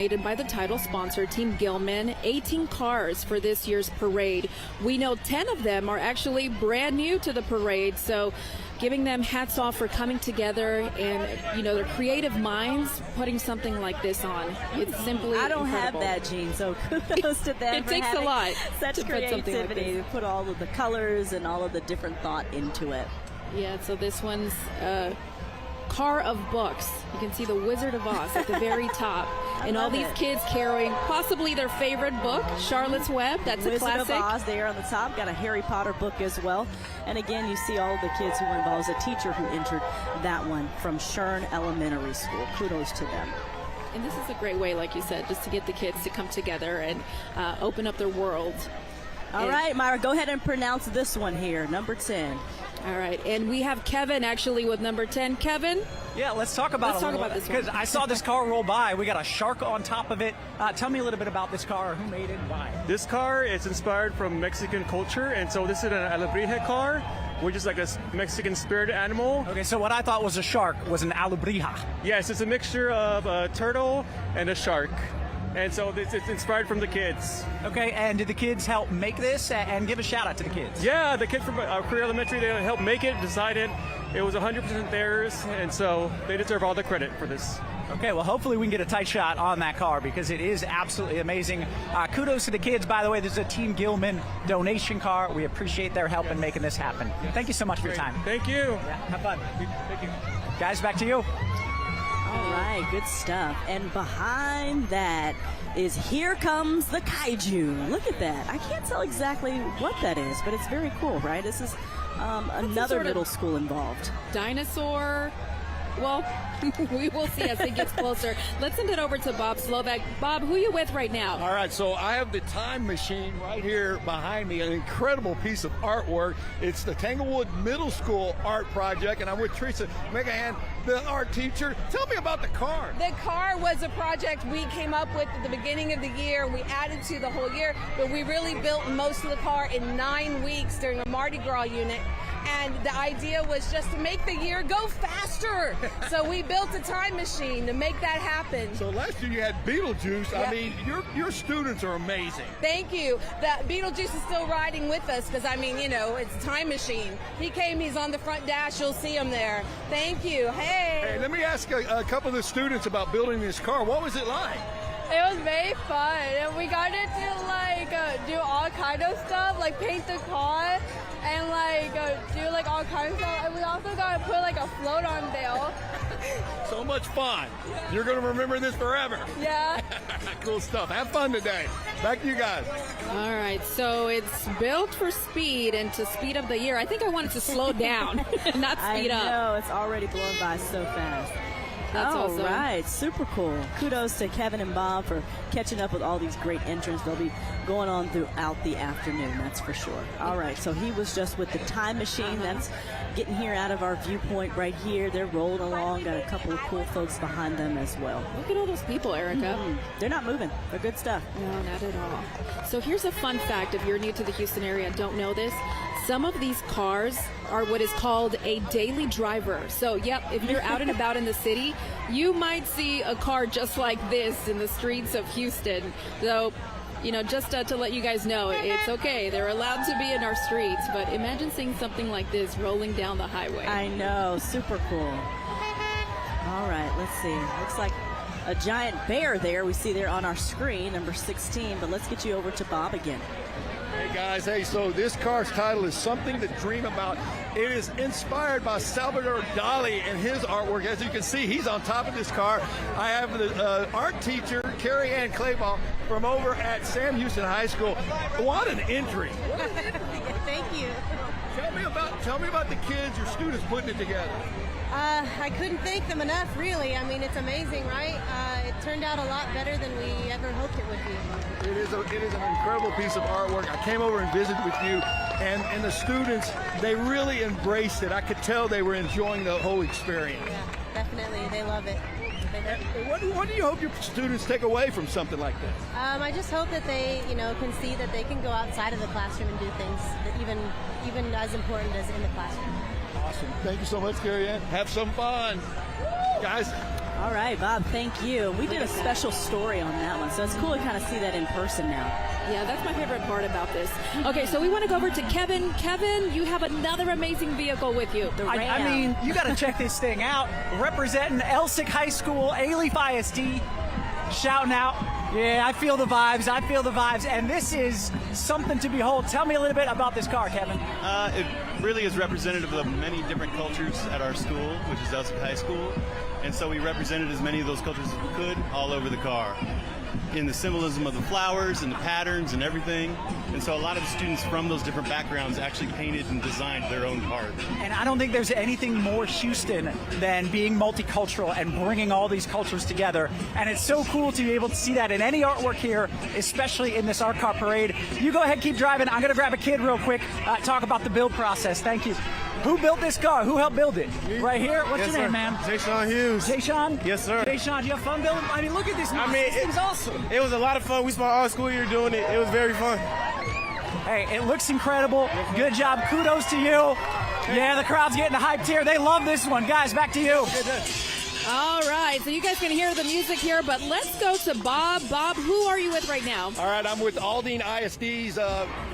Donated by the title sponsor, Team Gilman, 18 cars for this year's parade. We know 10 of them are actually brand new to the parade, so giving them hats off for coming together and, you know, their creative minds putting something like this on. It's simply I don't incredible. have that, Gene, so kudos to them. It for takes a having lot such to put something like creativity to put all of the colors and all of the different thought into it. Yeah, so this one's Car of Books. You can see the Wizard of Oz at the very top. And all these kids carrying possibly their favorite book, Charlotte's Web. That's a classic. Wizard of Oz there on the top. Got a Harry Potter book as well. And again, you see all of the kids who were involved. There's a teacher who entered that one from Shern Elementary School. Kudos to them. And this is a great way, like you said, just to get the kids to come together and open up their world. All right, Myra, go ahead and pronounce this one here, number 10. All right, and we have Kevin actually with number 10. Kevin? Yeah, let's talk about this one. Because I saw this car roll by. We got a shark on top of it. Tell me a little bit about this car, who made it, and why. This car is inspired from Mexican culture, and so this is an alebrije car, which is like a Mexican spirit animal. Okay, so what I thought was a shark was an alebrije. Yes, it's a mixture of a turtle and a shark. And so it's inspired from the kids. Okay, and did the kids help make this? And give a shout out to the kids. Yeah, the kids from Korea Elementary, they helped make it, decided it was 100% theirs, and so they deserve all the credit for this. Okay, well, hopefully we can get a tight shot on that car because it is absolutely amazing. Kudos to the kids, by the way. This is a Team Gilman donation car. We appreciate their help in making this happen. Thank you so much for your time. Thank you. Yeah, have fun. Thank you. Guys, back to you. All right, good stuff. And behind that is Here Comes the Kaiju. Look at that. I can't tell exactly what that is, but it's very cool, right? This is another middle school involved. Dinosaur. Well, we will see as it gets closer. Let's send it over to Bob Slovak. Bob, who are you with right now? All right, so I have the time machine right here behind me, an incredible piece of artwork. It's the Tanglewood Middle School art project, and I'm with Teresa Megahan, the art teacher. Tell me about the car. The car was a project we came up with at the beginning of the year. We added to the whole year, but we really built most of the car in 9 weeks during a Mardi Gras unit. And the idea was just to make the year go faster. So we built a time machine to make that happen. So last year you had Beetlejuice. Yep. I mean, your students are amazing. Thank you. That Beetlejuice is still riding with us because, I mean, you know, it's a time machine. He came, he's on the front dash. You'll see him there. Thank you. Hey, let me ask a couple of the students about building this car. What was it like? It was very fun, and we got to like do all kind of stuff, like paint the car, and like do like all kinds of stuff. And we also got to put like a float on there. So much fun. You're going to remember this forever. Yeah. Cool stuff. Have fun today. Back to you guys. All right, so it's built for speed and to speed up the year. I think I wanted to slow down, not speed up. I know, it's already blown by so fast. That's all awesome. right, super cool. Kudos to Kevin and Bob for catching up with all these great entrants. They'll be going on throughout the afternoon, that's for sure. All right, so he was just with the time machine. That's getting here out of our viewpoint right here. They're rolling along. Got a couple of cool folks behind them as well. Look at all those people, Erica. They're not moving. They're good stuff. No, not at all. So here's a fun fact if you're new to the Houston area and don't know this. Some of these cars are what is called a daily driver. So, yep, if you're out and about in the city, you might see a car just like this in the streets of Houston. So, you know, just to let you guys know, it's okay. They're allowed to be in our streets, but imagine seeing something like this rolling down the highway. I know, super cool. All right, let's see. Looks like a giant bear there we see there on our screen, number 16, but let's get you over to Bob again. Hey guys, so this car's title is Something to Dream About. It is inspired by Salvador Dali and his artwork. As you can see, he's on top of this car. I have the art teacher, Carrie Ann Clayball, from over at Sam Houston High School. What an entry. Thank you. Tell me about the kids, your students putting it together. I couldn't thank them enough, really. I mean, it's amazing, right? It turned out a lot better than we ever hoped it would be. It is an incredible piece of artwork. I came over and visited with you, and the students, they really embraced it. I could tell they were enjoying the whole experience. Yeah, definitely. They love it. What do you hope your students take away from something like this? I just hope that they, can see that they can go outside of the classroom and do things that even as important as in the classroom. Awesome. Thank you so much, Carrie Ann. Have some fun. Guys. All right, Bob, thank you. We did a special story on that one, so it's cool to kind of see that in person now. Yeah, that's my favorite part about this. Okay, so we want to go over to Kevin. Kevin, you have another amazing vehicle with you. The I Ram. mean, you got to check this thing out. Representing Elsick High School, Alief ISD, shouting out. Yeah, I feel the vibes. I feel the vibes. And this is something to behold. Tell me a little bit about this car, Kevin. It really is representative of many different cultures at our school, which is Elsick High School. And so we represented as many of those cultures as we could all over the car, in the symbolism of the flowers and the patterns and everything. And so a lot of the students from those different backgrounds actually painted and designed their own cars. And I don't think there's anything more Houston than being multicultural and bringing all these cultures together. And it's so cool to be able to see that in any artwork here, especially in this art car parade. You go ahead, keep driving. I'm going to grab a kid real quick, talk about the build process. Thank you. Who built this car? Who helped build it? Right here? What's your name, man? Jayshawn Hughes. Jayshawn? Yes, sir. Jayshawn, do you have fun building? I mean, look at this. This thing's awesome. It was a lot of fun. We spent all school year doing it. It was very fun. Hey, it looks incredible. Good job. Kudos to you. Yeah, the crowd's getting hyped here. They love this one. Guys, back to you. All right, so you guys can hear the music here, but let's go to Bob. Bob, who are you with right now? All right, I'm with Aldine ISD's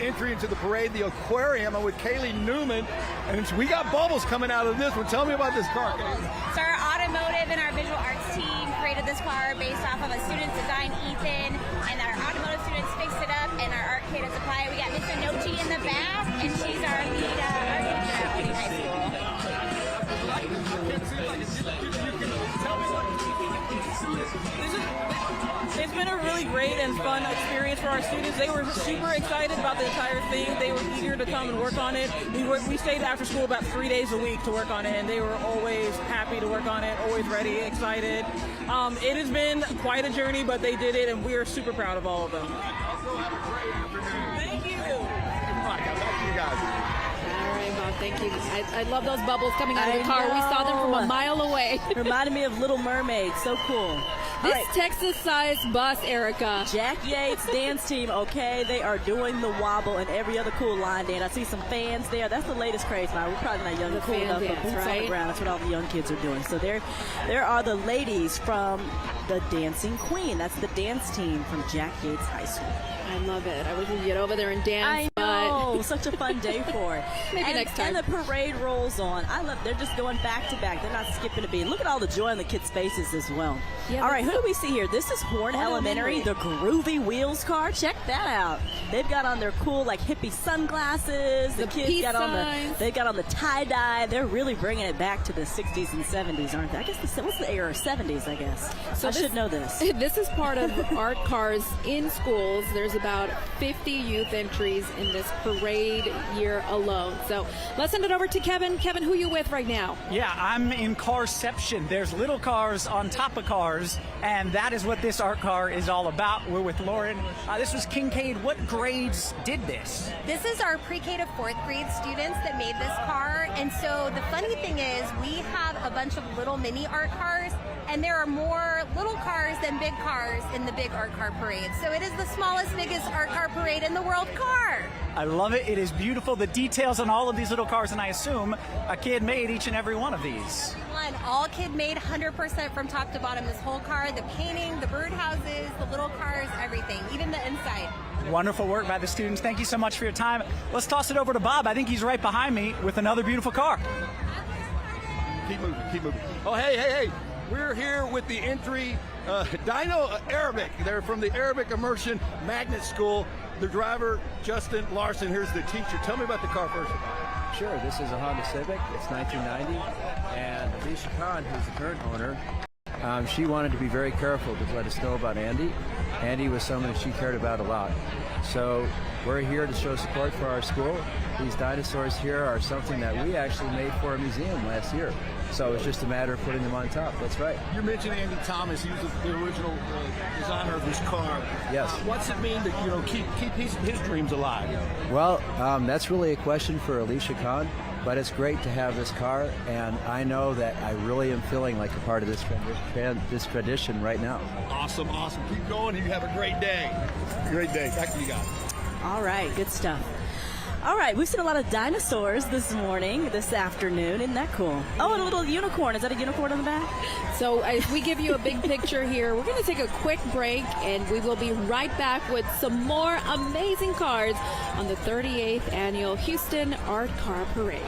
entry into the parade, the aquarium. I'm with Kaylee Newman, and we got bubbles coming out of this one. Tell me about this car, Kaylee. So our automotive and our visual arts team created this car based off of a student's design, Ethan, and our automotive students fixed it up, and our art kit is applied. We got Miss Anochi in the back, and she's our lead art teacher at Aldine High School. It's been a really great and fun experience for our students. They were super excited about the entire thing. They were eager to come and work on it. We stayed after school about 3 days a week to work on it, and they were always happy to work on it, always ready, excited. It has been quite a journey, but they did it, and we are super proud of all of them. Thank you. Thank you, guys. All right, Bob, thank you. I love those bubbles coming out of the car. We saw them from a mile away. Reminded me of Little Mermaid. So cool. This All right. Texas-sized bus, Erica. Jack Yates dance team, okay, they are doing the wobble and every other cool line dance. I see some fans there. That's the latest craze now. We're probably not young and cool fan enough, but dance, boots on right? the ground. That's what all the young kids are doing. So there are the ladies from the Dancing Queen. That's the dance team from Jack Yates High School. I love it. I wish we could get over there and dance. I know, such a fun day for it. Maybe next time. And the parade rolls on. I love. They're just going back to back. They're not skipping a beat. Look at all the joy on the kids' faces as well. Yeah, all right, who do we see here? This is Horn Elementary, the Groovy Wheels car. Check that out. They've got on their cool like hippie sunglasses. The kids peace got on signs. they got on the tie dye. They're really bringing it back to the 60s and 70s, aren't they? I guess what's the era? 70s, I guess. So I should know this. This is part of art cars in schools. There's about 50 youth entries in this parade year alone. So let's send it over to Kevin. Kevin, who you with right now? Yeah, I'm in Carception. There's little cars on top of cars, and that is what this art car is all about. We're with Lauren. This was Kincaid. What grades did this? This is our pre-K to fourth grade students that made this car. And so the funny thing is we have a bunch of little mini art cars, and there are more little cars than big cars in the big art car parade. So it is the smallest, biggest art car parade in the world car. I love it. It is beautiful. The details on all of these little cars, and I assume a kid made each and every one of these. One, all kid made 100% from top to bottom. This whole car, the painting, the birdhouses, the little cars, everything, even the inside. Wonderful work by the students. Thank you so much for your time. Let's toss it over to Bob. I think he's right behind me with another beautiful car. Keep moving, keep moving. Oh, hey. We're here with the entry Dino Arabic. They're from the Arabic Immersion Magnet School. The driver, Justin Larson. Here's the teacher. Tell me about the car first. Sure, this is a Honda Civic. It's 1990. And Alicia Khan, who's the current owner, she wanted to be very careful to let us know about Andy. Andy was someone that she cared about a lot. So we're here to show support for our school. These dinosaurs here are something that we actually made for a museum last year. So it's just a matter of putting them on top. That's right. You mentioned Andy Thomas. He was the original designer of this car. Yes. What's it mean to keep his dreams alive? Well, that's really a question for Alicia Khan. But it's great to have this car, and I know that I really am feeling like a part of this tradition right now. Awesome. Keep going. You have a great day. Great day. Back to you guys. All right, good stuff. All right, we've seen a lot of dinosaurs this afternoon. Isn't that cool? Oh, and a little unicorn. Is that a unicorn on the back? So as we give you a big picture here, we're going to take a quick break, and we will be right back with some more amazing cars on the 38th Annual Houston Art Car Parade.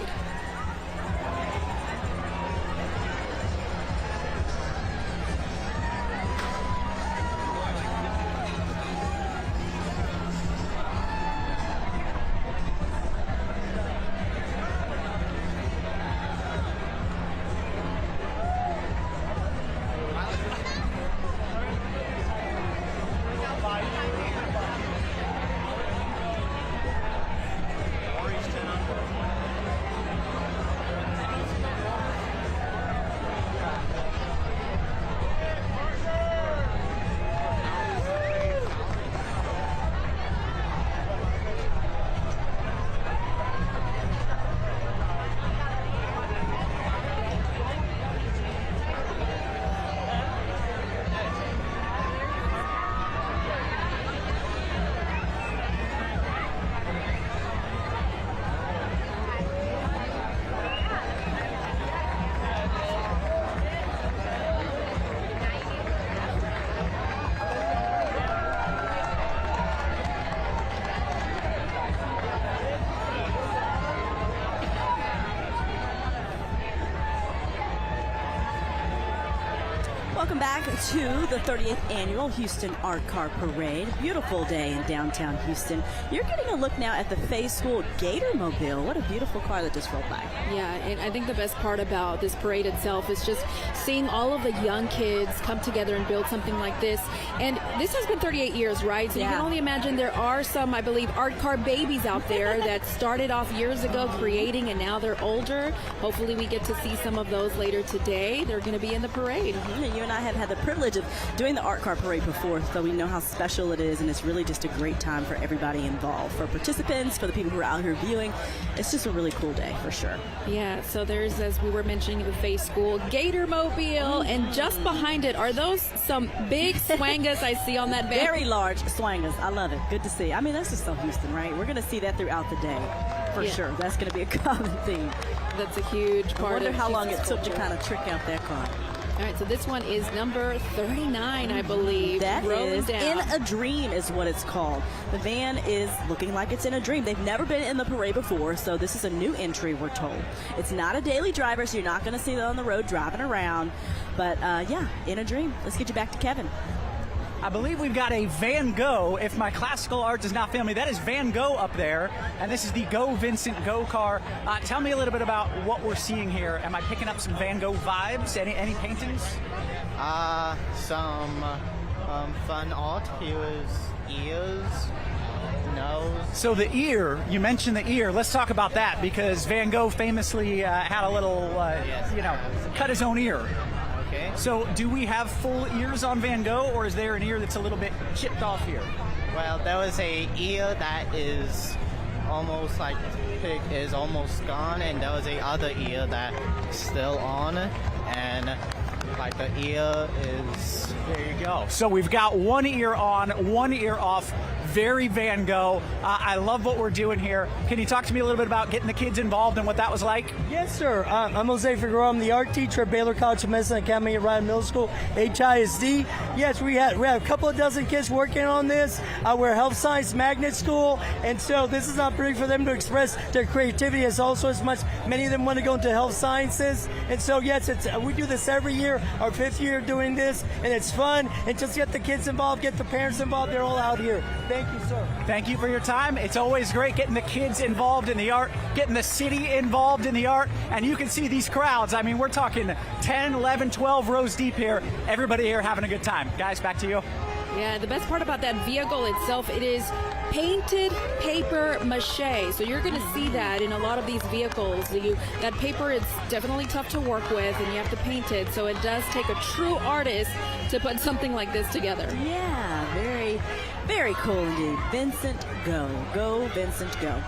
Welcome back to the 30th Annual Houston Art Car Parade. Beautiful day in downtown Houston. You're getting a look now at the Fay School Gator Mobile. What a beautiful car that just rolled by. Yeah, and I think the best part about this parade itself is just seeing all of the young kids come together and build something like this. And this has been 38 years, right? So you can only imagine there are some, I believe, art car babies out there that started off years ago creating, and now they're older. Hopefully we get to see some of those later today. They're going to be in the parade. And you and I have had the privilege of doing the art car parade before, so we know how special it is, and it's really just a great time for everybody involved, for participants, for the people who are out here viewing. It's just a really cool day for sure. Yeah, so there's, as we were mentioning, the Fay School Gator Mobile, and just behind it are those some big swangas I see on that van. Very large swangas. I love it. Good to see. I mean, that's just so Houston, right? We're going to see that throughout the day for sure. That's going to be a common theme. That's a huge part. I wonder of how long it Houston's took to culture. kind of trick out that car. All right, so this one is number 39, I believe. That rolling is down. In a Dream is what it's called. The van is looking like it's in a dream. They've never been in the parade before, so this is a new entry, we're told. It's not a daily driver, so you're not going to see them on the road driving around. But, yeah, in a dream. Let's get you back to Kevin. I believe we've got a Van Gogh. If my classical art does not fail me, that is Van Gogh up there, and this is the Go Vincent Go car. Tell me a little bit about what we're seeing here. Am I picking up some Van Gogh vibes? Any paintings? Some fun art. Here is ears, nose. So the ear, you mentioned the ear. Let's talk about that, because Van Gogh famously had a little, cut his own ear. Okay. So do we have full ears on Van Gogh, or is there an ear that's a little bit chipped off here? Well, there was a ear that is almost like pig is almost gone, and there was a other ear that's still on, and like the ear is. There you go. So we've got one ear on, one ear off. Very Van Gogh. I love what we're doing here. Can you talk to me a little bit about getting the kids involved and what that was like? Yes, sir. I'm Jose Figueroa. I'm the art teacher at Baylor College of Medicine Academy at Ryan Middle School, HISD. Yes, we have a couple of dozen kids working on this. We're a health science magnet school, and so this is an opportunity for them to express their creativity as also as much. Many of them want to go into health sciences, and so yes, we do this every year. Our 5th year doing this, and it's fun. And just get the kids involved, get the parents involved. They're all out here. Thank you, sir. Thank you for your time. It's always great getting the kids involved in the art, getting the city involved in the art, and you can see these crowds. I mean, we're talking 10, 11, 12 rows deep here. Everybody here having a good time. Guys, back to you. Yeah, the best part about that vehicle itself, it is painted paper mache. So you're going to see that in a lot of these vehicles. That paper is definitely tough to work with, and you have to paint it. So it does take a true artist to put something like this together. Yeah, very, very cool indeed. Vincent Go. Go, Vincent, go.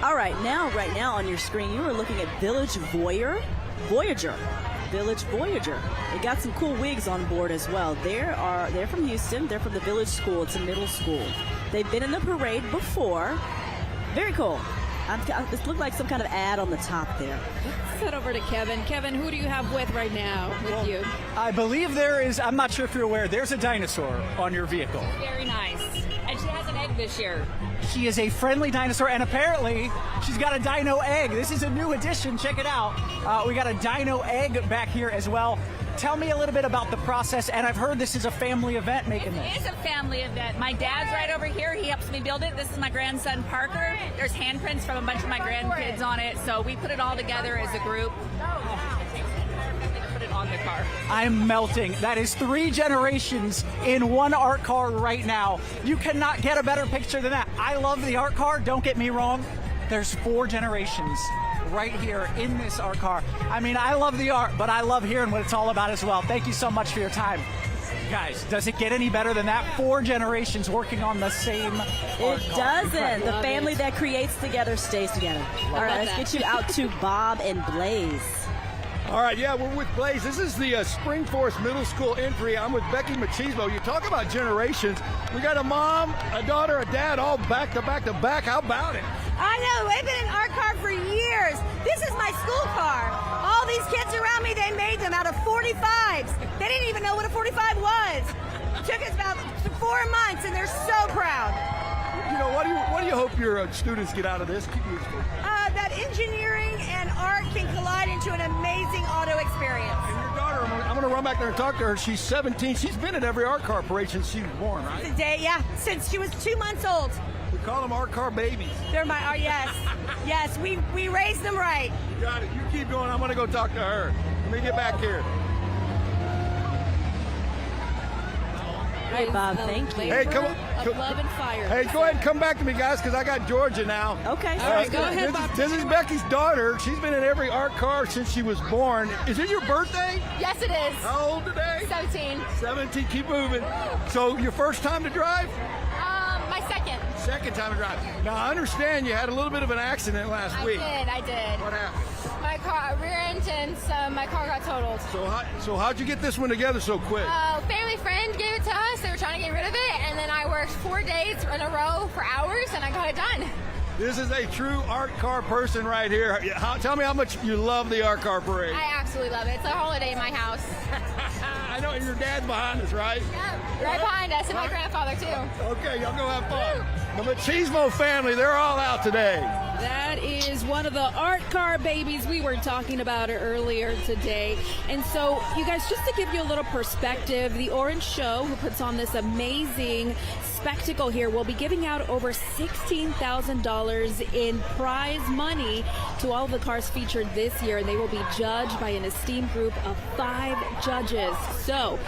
All right, now on your screen, you are looking at Village Voyager. Village Voyager. They got some cool wigs on board as well. They're from Houston. They're from the Village School. It's a middle school. They've been in the parade before. Very cool. This looked like some kind of ad on the top there. Let's head over to Kevin. Kevin, who do you have with right now with you? I believe there is, I'm not sure if you're aware, there's a dinosaur on your vehicle. Very nice. And she has an egg this year. She is a friendly dinosaur, and apparently she's got a dino egg. This is a new addition. Check it out. We got a dino egg back here as well. Tell me a little bit about the process, and I've heard this is a family event making this. It is a family event. My dad's right over here. He helps me build it. This is my grandson, Parker. There's handprints from a bunch of my grandkids on it, so we put it all together as a group. Put it on the car. I'm melting. That is 3 generations in one art car right now. You cannot get a better picture than that. I love the art car, don't get me wrong. There's 4 generations right here in this art car. I mean, I love the art, but I love hearing what it's all about as well. Thank you so much for your time. Guys, does it get any better than that? 4 generations working on the same art car. It doesn't. The Love family it. that creates together stays together. All right, let's get you out to Bob and Blaze. All right, yeah, we're with Blaze. This is the Spring Forest Middle School entry. I'm with Becky Machismo. You talk about generations. We got a mom, a daughter, a dad, all back to back to back. How about it? I know, they've been in art car for years. This is my school car. All these kids around me, they made them out of 45s. They didn't even know what a 45 was. It took us about 4 months, and they're so proud. You know, what do you hope your students get out of this? That engineering and art can collide into an amazing auto experience. And your daughter, I'm going to run back there and talk to her. She's 17. She's been at every art car parade since she was born, right? Today, yeah, since she was 2 months old. We call them art car babies. They're my, yes. Yes, we raised them right. You got it. You keep going. I'm going to go talk to her. Let me get back here. All right, Bob, thank you. Hey, come on. Of love and fire. Hey, go ahead and come back to me, guys, because I got Georgia now. Okay. All right, go ahead, Bob. This is Becky's daughter. She's been in every art car since she was born. Is it your birthday? Yes, it is. How old today? 17. 17. Keep moving. So, your first time to drive? My second. Second time to drive. Now, I understand you had a little bit of an accident last week. I did. What happened? My car, rear engine, my car got totaled. So how'd you get this one together so quick? Family friend gave it to us. They were trying to get rid of it, and then I worked 4 days in a row for hours, and I got it done. This is a true art car person right here. Tell me how much you love the art car parade. I absolutely love it. It's a holiday in my house. I know, and your dad's behind us, right? Yeah, right behind us, and my grandfather, too. Okay, y'all go have fun. The Machismo family, they're all out today. That is one of the art car babies we were talking about earlier today. And so, you guys, just to give you a little perspective, the Orange Show, who puts on this amazing spectacle here, will be giving out over $16,000 in prize money to all of the cars featured this year, and they will be judged by an esteemed group of 5 judges. So,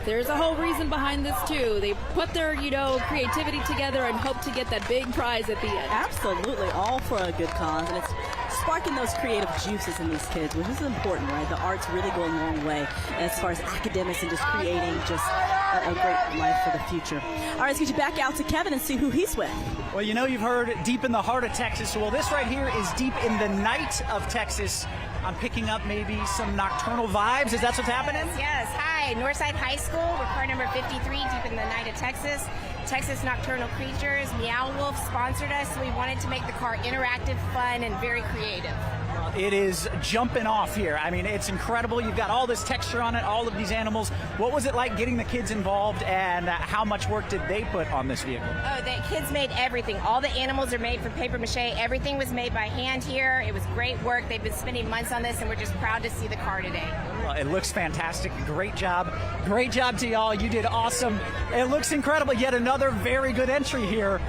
there's a whole reason behind this too. They put their, creativity together and hope to get that big prize at the end. Absolutely, all for a good cause, and it's sparking those creative juices in these kids, which is important, right? The art's really going a long way as far as academics and just creating just a great life for the future. All right, let's get you back out to Kevin and see who he's with. Well, you've heard deep in the heart of Texas. Well, this right here is deep in the night of Texas. I'm picking up maybe some nocturnal vibes. Is that what's happening? Yes. Hi, Northside High School. We're car number 53, deep in the night of Texas. Texas Nocturnal Creatures, Meow Wolf sponsored us. So we wanted to make the car interactive, fun, and very creative. It is jumping off here. I mean, it's incredible. You've got all this texture on it, all of these animals. What was it like getting the kids involved, and how much work did they put on this vehicle? Oh, the kids made everything. All the animals are made from paper mache. Everything was made by hand here. It was great work. They've been spending months on this, and we're just proud to see the car today. Well, it looks fantastic. Great job. Great job to y'all. You did awesome. It looks incredible. Yet another very good entry here.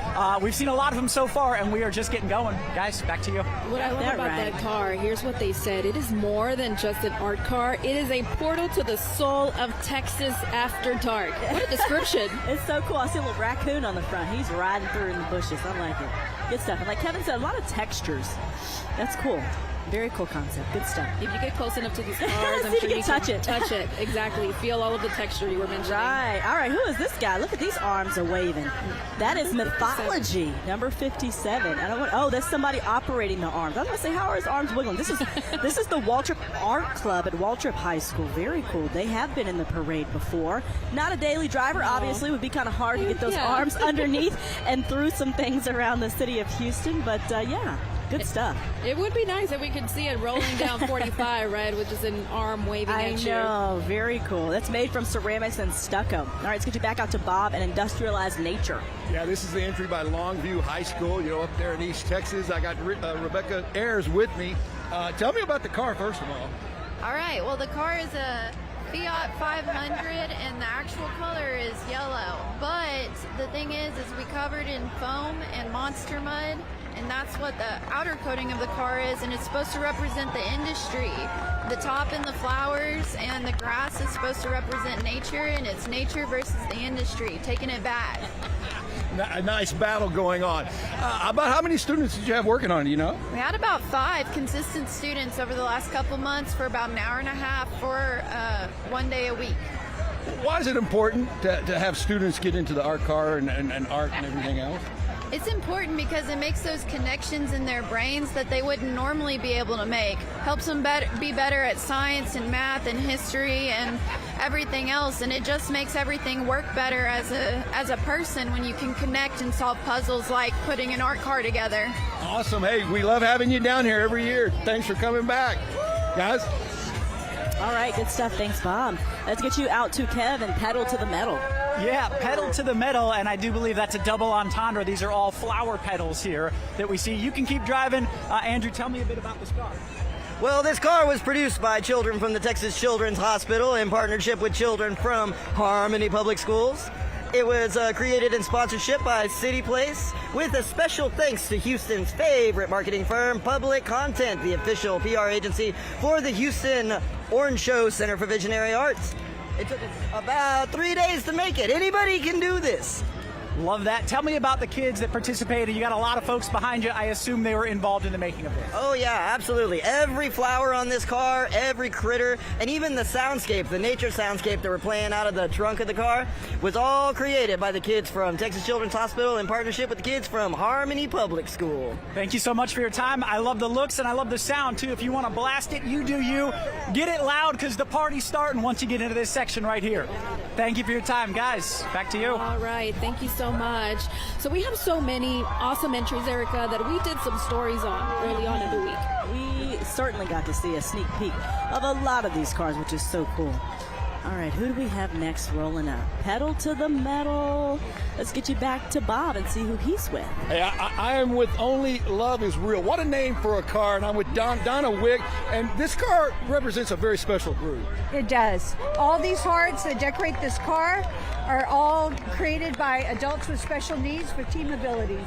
We've seen a lot of them so far, and we are just getting going. Guys, back to you. What I love about that car, here's what they said. It is more than just an art car. It is a portal to the soul of Texas after dark. What a description. It's so cool. I see a little raccoon on the front. He's riding through in the bushes. I like it. Good stuff. And like Kevin said, a lot of textures. That's cool. Very cool concept. Good stuff. If you get close enough to these cars, I'm you sure can you touch can it. touch it. Exactly. Feel all of the texture you were mentioning. Right. All right. Who is this guy? Look at these arms are waving. That is Mythology, number 57. That's somebody operating the arms. I was going to say, how are his arms wiggling? This is the Waltrip Art Club at Waltrip High School. Very cool. They have been in the parade before. Not a daily driver, obviously. It would be kind of hard to get those arms underneath and through some things around the city of Houston. But, yeah. Good stuff. It would be nice if we could see it rolling down 45, right, with just an arm waving I at you. know, very cool. That's made from ceramics and stucco. All right, let's get you back out to Bob and Industrialized Nature. Yeah, this is the entry by Longview High School, up there in East Texas. I got Rebecca Ayers with me. Tell me about the car, first of all. All right, well, the car is a Fiat 500 and the actual color is yellow. But the thing is we covered in foam and monster mud, and that's what the outer coating of the car is, and it's supposed to represent the industry. The top and the flowers and the grass is supposed to represent nature, and it's nature versus the industry, taking it back. A nice battle going on. About how many students did you have working on it, We had about 5 consistent students over the last couple months for about an hour and a half for 1 day a week. Why is it important to have students get into the art car and art and everything else? It's important because it makes those connections in their brains that they wouldn't normally be able to make. Helps them be better at science and math and history and everything else, and it just makes everything work better as a person when you can connect and solve puzzles like putting an art car together. Awesome. Hey, we love having you down here every year. Thanks for coming back, guys. All right, good stuff. Thanks, Bob. Let's get you out to Kev and Pedal to the Metal. Yeah, pedal to the metal, and I do believe that's a double entendre. These are all flower petals here that we see. You can keep driving. Andrew, tell me a bit about this car. Well, this car was produced by children from the Texas Children's Hospital in partnership with children from Harmony Public Schools. It was created in sponsorship by City Place with a special thanks to Houston's favorite marketing firm, Public Content, the official PR agency for the Houston Orange Show Center for Visionary Arts. It took us about 3 days to make it. Anybody can do this. Love that. Tell me about the kids that participated. You got a lot of folks behind you. I assume they were involved in the making of this. Oh yeah, absolutely. Every flower on this car, every critter, and even the soundscape, the nature soundscape that we're playing out of the trunk of the car was all created by the kids from Texas Children's Hospital in partnership with the kids from Harmony Public School. Thank you so much for your time. I love the looks and I love the sound too. If you want to blast it, you do you. Get it loud because the party's starting once you get into this section right here. Thank you for your time, guys. Back to you. All right. Thank you so much. So we have so many awesome entries, Erica, that we did some stories on early on in the week. We certainly got to see a sneak peek of a lot of these cars, which is so cool. All right, who do we have next rolling up? Pedal to the Metal. Let's get you back to Bob and see who he's with. Hey, I am with Only Love Is Real. What a name for a car. And I'm with Donna Wick. And this car represents a very special group. It does. All these hearts that decorate this car are all created by adults with special needs with team abilities.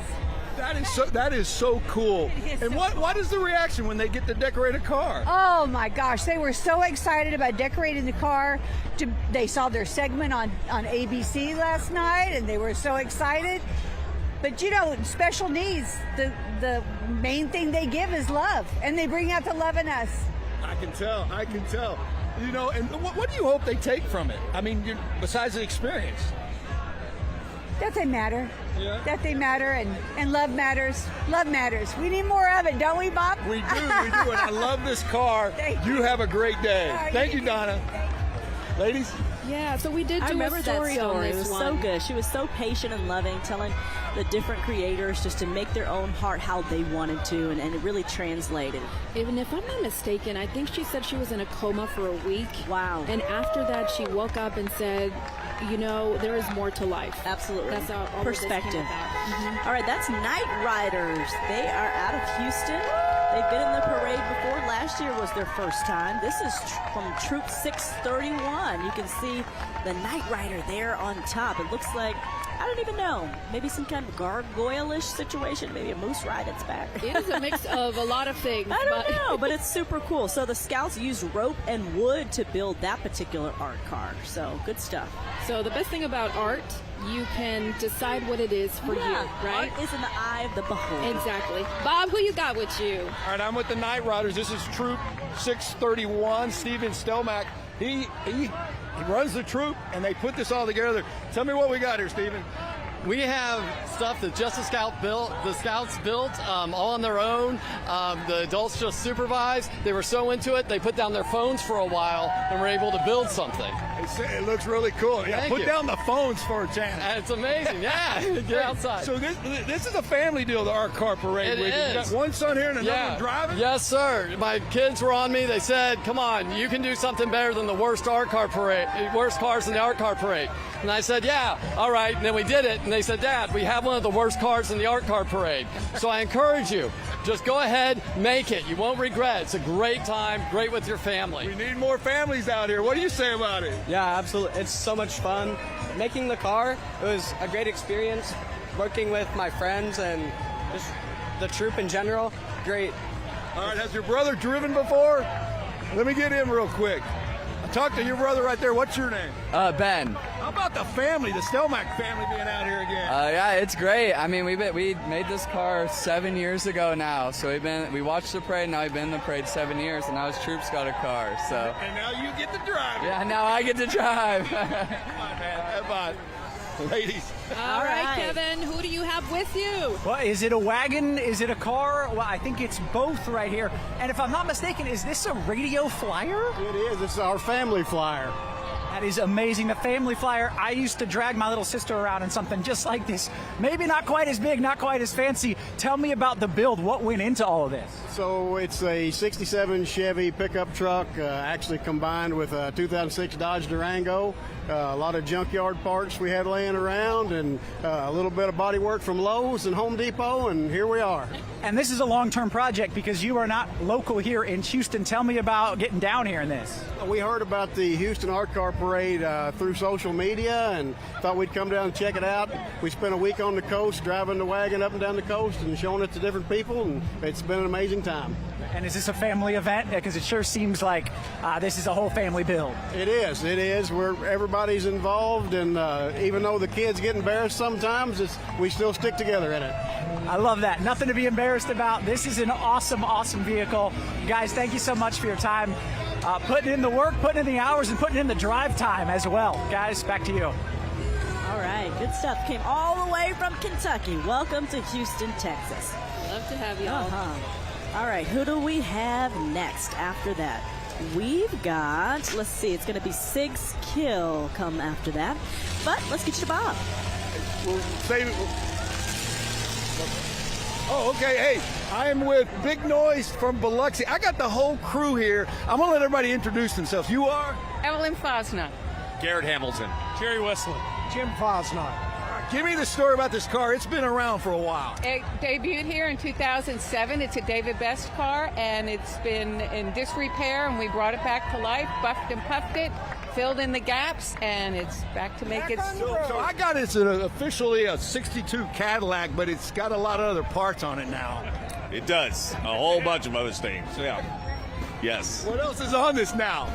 That is so cool. And what is the reaction when they get to decorate a car? Oh my gosh, they were so excited about decorating the car. They saw their segment on ABC last night and they were so excited. But special needs, the main thing they give is love, and they bring out the love in us. I can tell. And what do you hope they take from it? I mean, besides the experience. That they matter. Yeah. That they matter, and love matters. Love matters. We need more of it, don't we, Bob? We do, and I love this car. You have a great day. Thank you, Donna. Ladies? Yeah, so we did I do remember a story that on story. this It was one. so good. She was so patient and loving, telling the different creators just to make their own heart how they wanted to, and it really translated. Even if I'm not mistaken, I think she said she was in a coma for a week. Wow. And after that, she woke up and said, there is more to life. Absolutely. That's all Perspective. Mm-hmm. All right, that's Night Riders. They are out of Houston. They've been in the parade before. Last year was their first time. This is from Troop 631. You can see the Night Rider there on top. It looks like, I don't even know, maybe some kind of gargoyle-ish situation, maybe a moose ride its back. It is a mix of a lot of things. I don't know, but it's super cool. So the Scouts used rope and wood to build that particular art car. So good stuff. So the best thing about art, you can decide what it is for you, right? Art is in the eye of the beholder. Exactly. Bob, who you got with you? All right, I'm with the Night Riders. This is Troop 631. Steven Stelmack. He runs the troop, and they put this all together. Tell me what we got here, Steven. We have stuff that just the Scouts built all on their own. The adults just supervised. They were so into it, they put down their phones for a while and were able to build something. It looks really cool. Yeah, Thank put you. down the phones for a chance. It's amazing. Yeah, get outside. So this is a family deal, the Art Car Parade. It with you. You is. got one son here and another Yeah. one driving? Yes, sir. My kids were on me. They said, come on, you can do something better than the worst art car parade, worst cars in the art car parade. And I said, yeah, all right. And then we did it. And they said, Dad, we have one of the worst cars in the art car parade. So I encourage you, just go ahead, make it. You won't regret. It's a great time, great with your family. We need more families out here. What do you say about it? Yeah, absolutely. It's so much fun. Making the car, it was a great experience. Working with my friends and just the troop in general, great. All right, has your brother driven before? Let me get him real quick. Talk to your brother right there. What's your name? Ben. How about the family, the Stelmach family being out here again? Yeah, it's great. I mean, we made this car 7 years ago now, so we watched the parade. Now we've been in the parade 7 years, and now his troops got a car. So. And now you get to drive. Yeah, now I get to drive. Come on, man. Come on. Ladies. All right, Kevin, who do you have with you? Well, is it a wagon? Is it a car? Well, I think it's both right here. And if I'm not mistaken, is this a radio flyer? It is. It's our family flyer. That is amazing. The family flyer. I used to drag my little sister around in something just like this. Maybe not quite as big, not quite as fancy. Tell me about the build. What went into all of this? So it's a 67 Chevy pickup truck, actually combined with a 2006 Dodge Durango. A lot of junkyard parts we had laying around, and a little bit of body work from Lowe's and Home Depot, and here we are. And this is a long-term project because you are not local here in Houston. Tell me about getting down here in this. We heard about the Houston Art Car Parade through social media and thought we'd come down and check it out. We spent a week on the coast driving the wagon up and down the coast and showing it to different people, and it's been an amazing time. And is this a family event? Because it sure seems like this is a whole family build. It is. It is. Everybody's involved, and even though the kids get embarrassed sometimes, we still stick together in it. I love that. Nothing to be embarrassed about. This is an awesome, awesome vehicle. Guys, thank you so much for your time. Putting in the work, putting in the hours, and putting in the drive time as well. Guys, back to you. All right, good stuff. Came all the way from Kentucky. Welcome to Houston, Texas. Love to have you all. All right, who do we have next after that? We've got, let's see, it's going to be Sigs Kill come after that. But let's get you to Bob. We'll save it. Oh, okay. Hey, I am with Big Noise from Biloxi. I got the whole crew here. I'm going to let everybody introduce themselves. You are? Evelyn Fosnut. Garrett Hamilton. Jerry Westland. Jim Fosnut. Give me the story about this car. It's been around for a while. It debuted here in 2007. It's a David Best car, and it's been in disrepair, and we brought it back to life, buffed and puffed it, filled in the gaps, and it's back to make it. So I got it's officially a 62 Cadillac, but it's got a lot of other parts on it now. It does. A whole bunch of other things. Yeah. Yes. What else is on this now?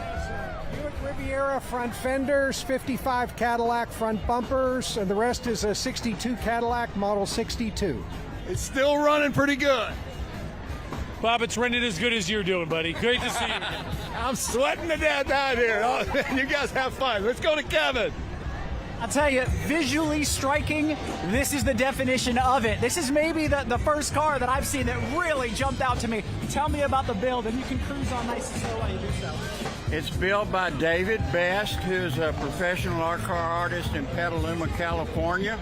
Buick Riviera front fenders, 55 Cadillac front bumpers, and the rest is a 62 Cadillac Model 62. It's still running pretty good. Bob, it's running as good as you're doing, buddy. Great to see you. I'm sweating to death out here. Oh, you guys have fun. Let's go to Kevin. I'll tell you, visually striking, this is the definition of it. This is maybe the first car that I've seen that really jumped out to me. Tell me about the build, and you can cruise on nice and slow while you do so. It's built by David Best, who's a professional art car artist in Petaluma, California.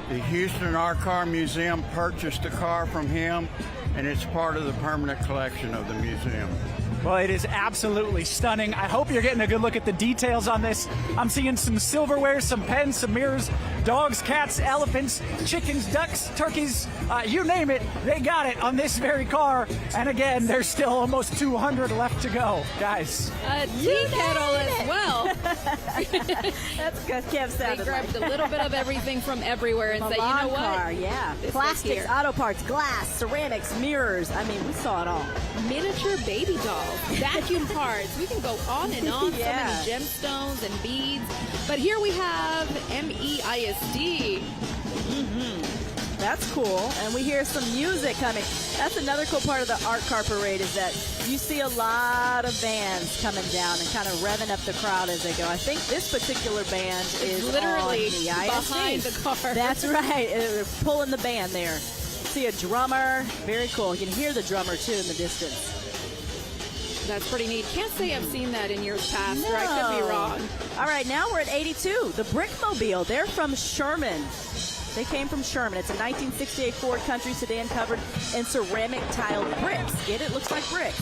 The Houston Art Car Museum purchased the car from him, and it's part of the permanent collection of the museum. Well, it is absolutely stunning. I hope you're getting a good look at the details on this. I'm seeing some silverware, some pens, some mirrors, dogs, cats, elephants, chickens, ducks, turkeys, you name it, they got it on this very car. And again, there's still almost 200 left to go, guys. A tea kettle as well. That's good. Kev sounded They grabbed like. a little bit of everything from everywhere and said, you Milan know what? car, yeah. This was Plastics, here. auto parts, glass, ceramics, mirrors. I mean, we saw it all. Miniature baby dolls, vacuum parts. We can go on and on. Yeah. So many gemstones and beads. But here we have MEISD. That's cool. And we hear some music coming. That's another cool part of the Art Car Parade is that you see a lot of bands coming down and kind of revving up the crowd as they go. I think this particular band is literally on the behind ISD. the car. That's right. They're pulling the band there. See a drummer. Very cool. You can hear the drummer, too, in the distance. That's pretty neat. Can't say I've seen that in years past, or I could be wrong. All right, now we're at 82. The Brickmobile. They're from Sherman. They came from Sherman. It's a 1968 Ford Country sedan covered in ceramic tiled bricks. Get it? Looks like bricks.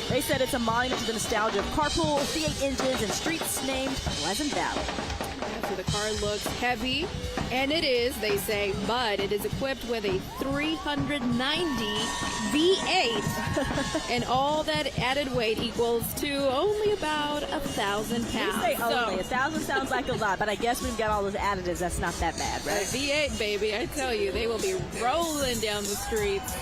They said it's a monument to the nostalgia of carpool, C8 engines, and streets named Pleasant Valley. So the car looks heavy, and it is, they say, but it is equipped with a 390 V8, and all that added weight equals to only about 1,000 pounds. You say only. 1,000 sounds like a lot, but I guess we've got all those additives. That's not that bad, right? V8, baby, I tell you, they will be rolling down the streets.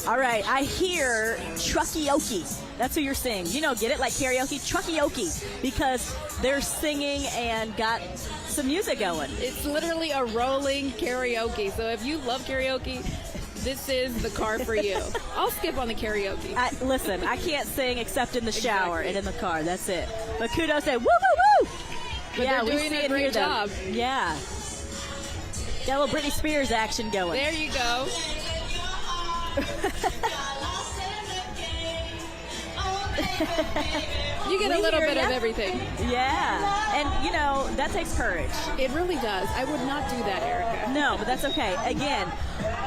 All right, I hear Truckioki. That's who you're singing. You know, get it? Like karaoke? Truckioki. Because they're singing and got some music going. It's literally a rolling karaoke. So if you love karaoke, this is the car for you. I'll skip on the karaoke. Listen, I can't sing except in the shower and in the car. That's it. But kudos say, woo, woo, woo! But yeah, they're doing a great job. Yeah. Got a little Britney Spears action going. There you go. You get a little bit of everything. Yeah. And, you know, that takes courage. It really does. I would not do that, Erica. No, but that's okay. Again,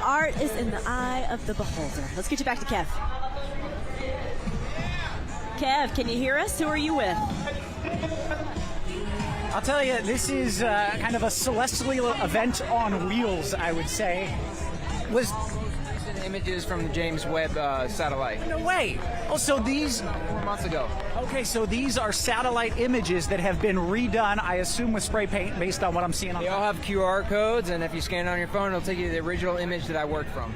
art is in the eye of the beholder. Let's get you back to Kev. Kev, can you hear us? Who are you with? I'll tell you, this is kind of a celestial event on wheels, I would say. Was images from the James Webb satellite. No way. Oh, so these 4 months ago. Okay, so these are satellite images that have been redone, I assume, with spray paint based on what I'm seeing on. They all have QR codes, and if you scan it on your phone, it'll take you to the original image that I worked from.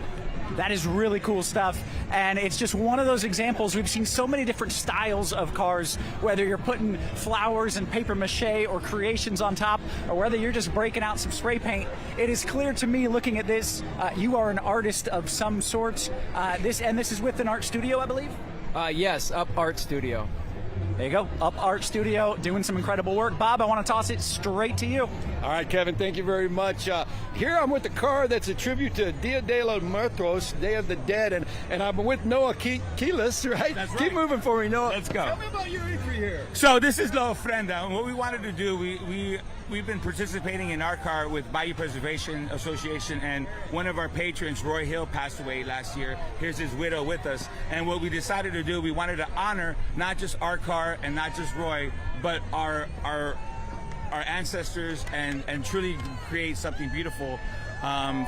That is really cool stuff, and it's just one of those examples. We've seen so many different styles of cars, whether you're putting flowers and paper mache or creations on top, or whether you're just breaking out some spray paint. It is clear to me, looking at this, you are an artist of some sort. This is with an art studio, I believe? Yes, Up Art Studio. There you go, Up Art Studio, doing some incredible work. Bob, I want to toss it straight to you. All right, Kevin, thank you very much. Here I'm with the car that's a tribute to Dia de los Muertos, Day of the Dead, and I'm with Noah Keyless, right? That's right. Keep moving for me, Noah. Let's go. Tell me about your entry here. So this is La Ofrenda, and what we wanted to do, we've been participating in our car with Bayou Preservation Association, and one of our patrons, Roy Hill, passed away last year. Here's his widow with us, and what we decided to do, we wanted to honor not just our car and not just Roy, but our ancestors, and truly create something beautiful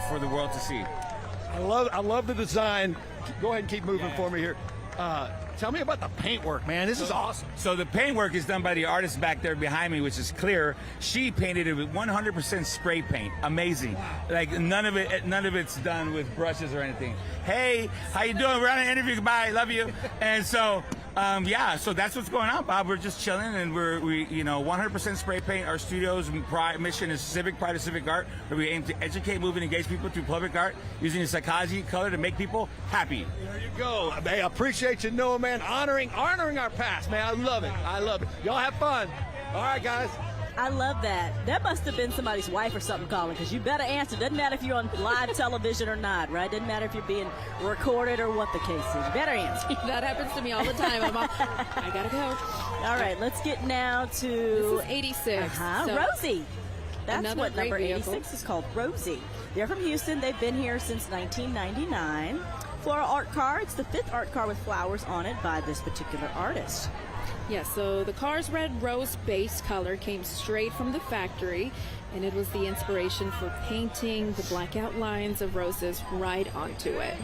for the world to see. I love the design. Go ahead and keep moving for me here. Tell me about the paintwork, man. This is awesome. So the paintwork is done by the artist back there behind me, which is clear. She painted it with 100% spray paint. Amazing. Like none of it's done with brushes or anything. Hey, how you doing? We're on an interview. Bye, love you. And so, so that's what's going on, Bob. We're just chilling, and we 100% spray paint. Our studio's mission is pride of civic art, where we aim to educate, move, and engage people through public art using the psychology color to make people happy. There you go. Hey, I appreciate you, Noah, man. Honoring our past, man. I love it. Y'all have fun. All right, guys. I love that. That must have been somebody's wife or something calling, because you better answer. Doesn't matter if you're on live television or not, right? Doesn't matter if you're being recorded or what the case is. You better answer. That happens to me all the time. I gotta go. All right, let's get now to... This is 86. So Rosie. That's another what number great 86 is called, Rosie. They're from Houston. They've been here since 1999. Floral art car. It's the 5th art car with flowers on it by this particular artist. Yeah, so the car's red rose base color came straight from the factory, and it was the inspiration for painting the black outlines of roses right onto it.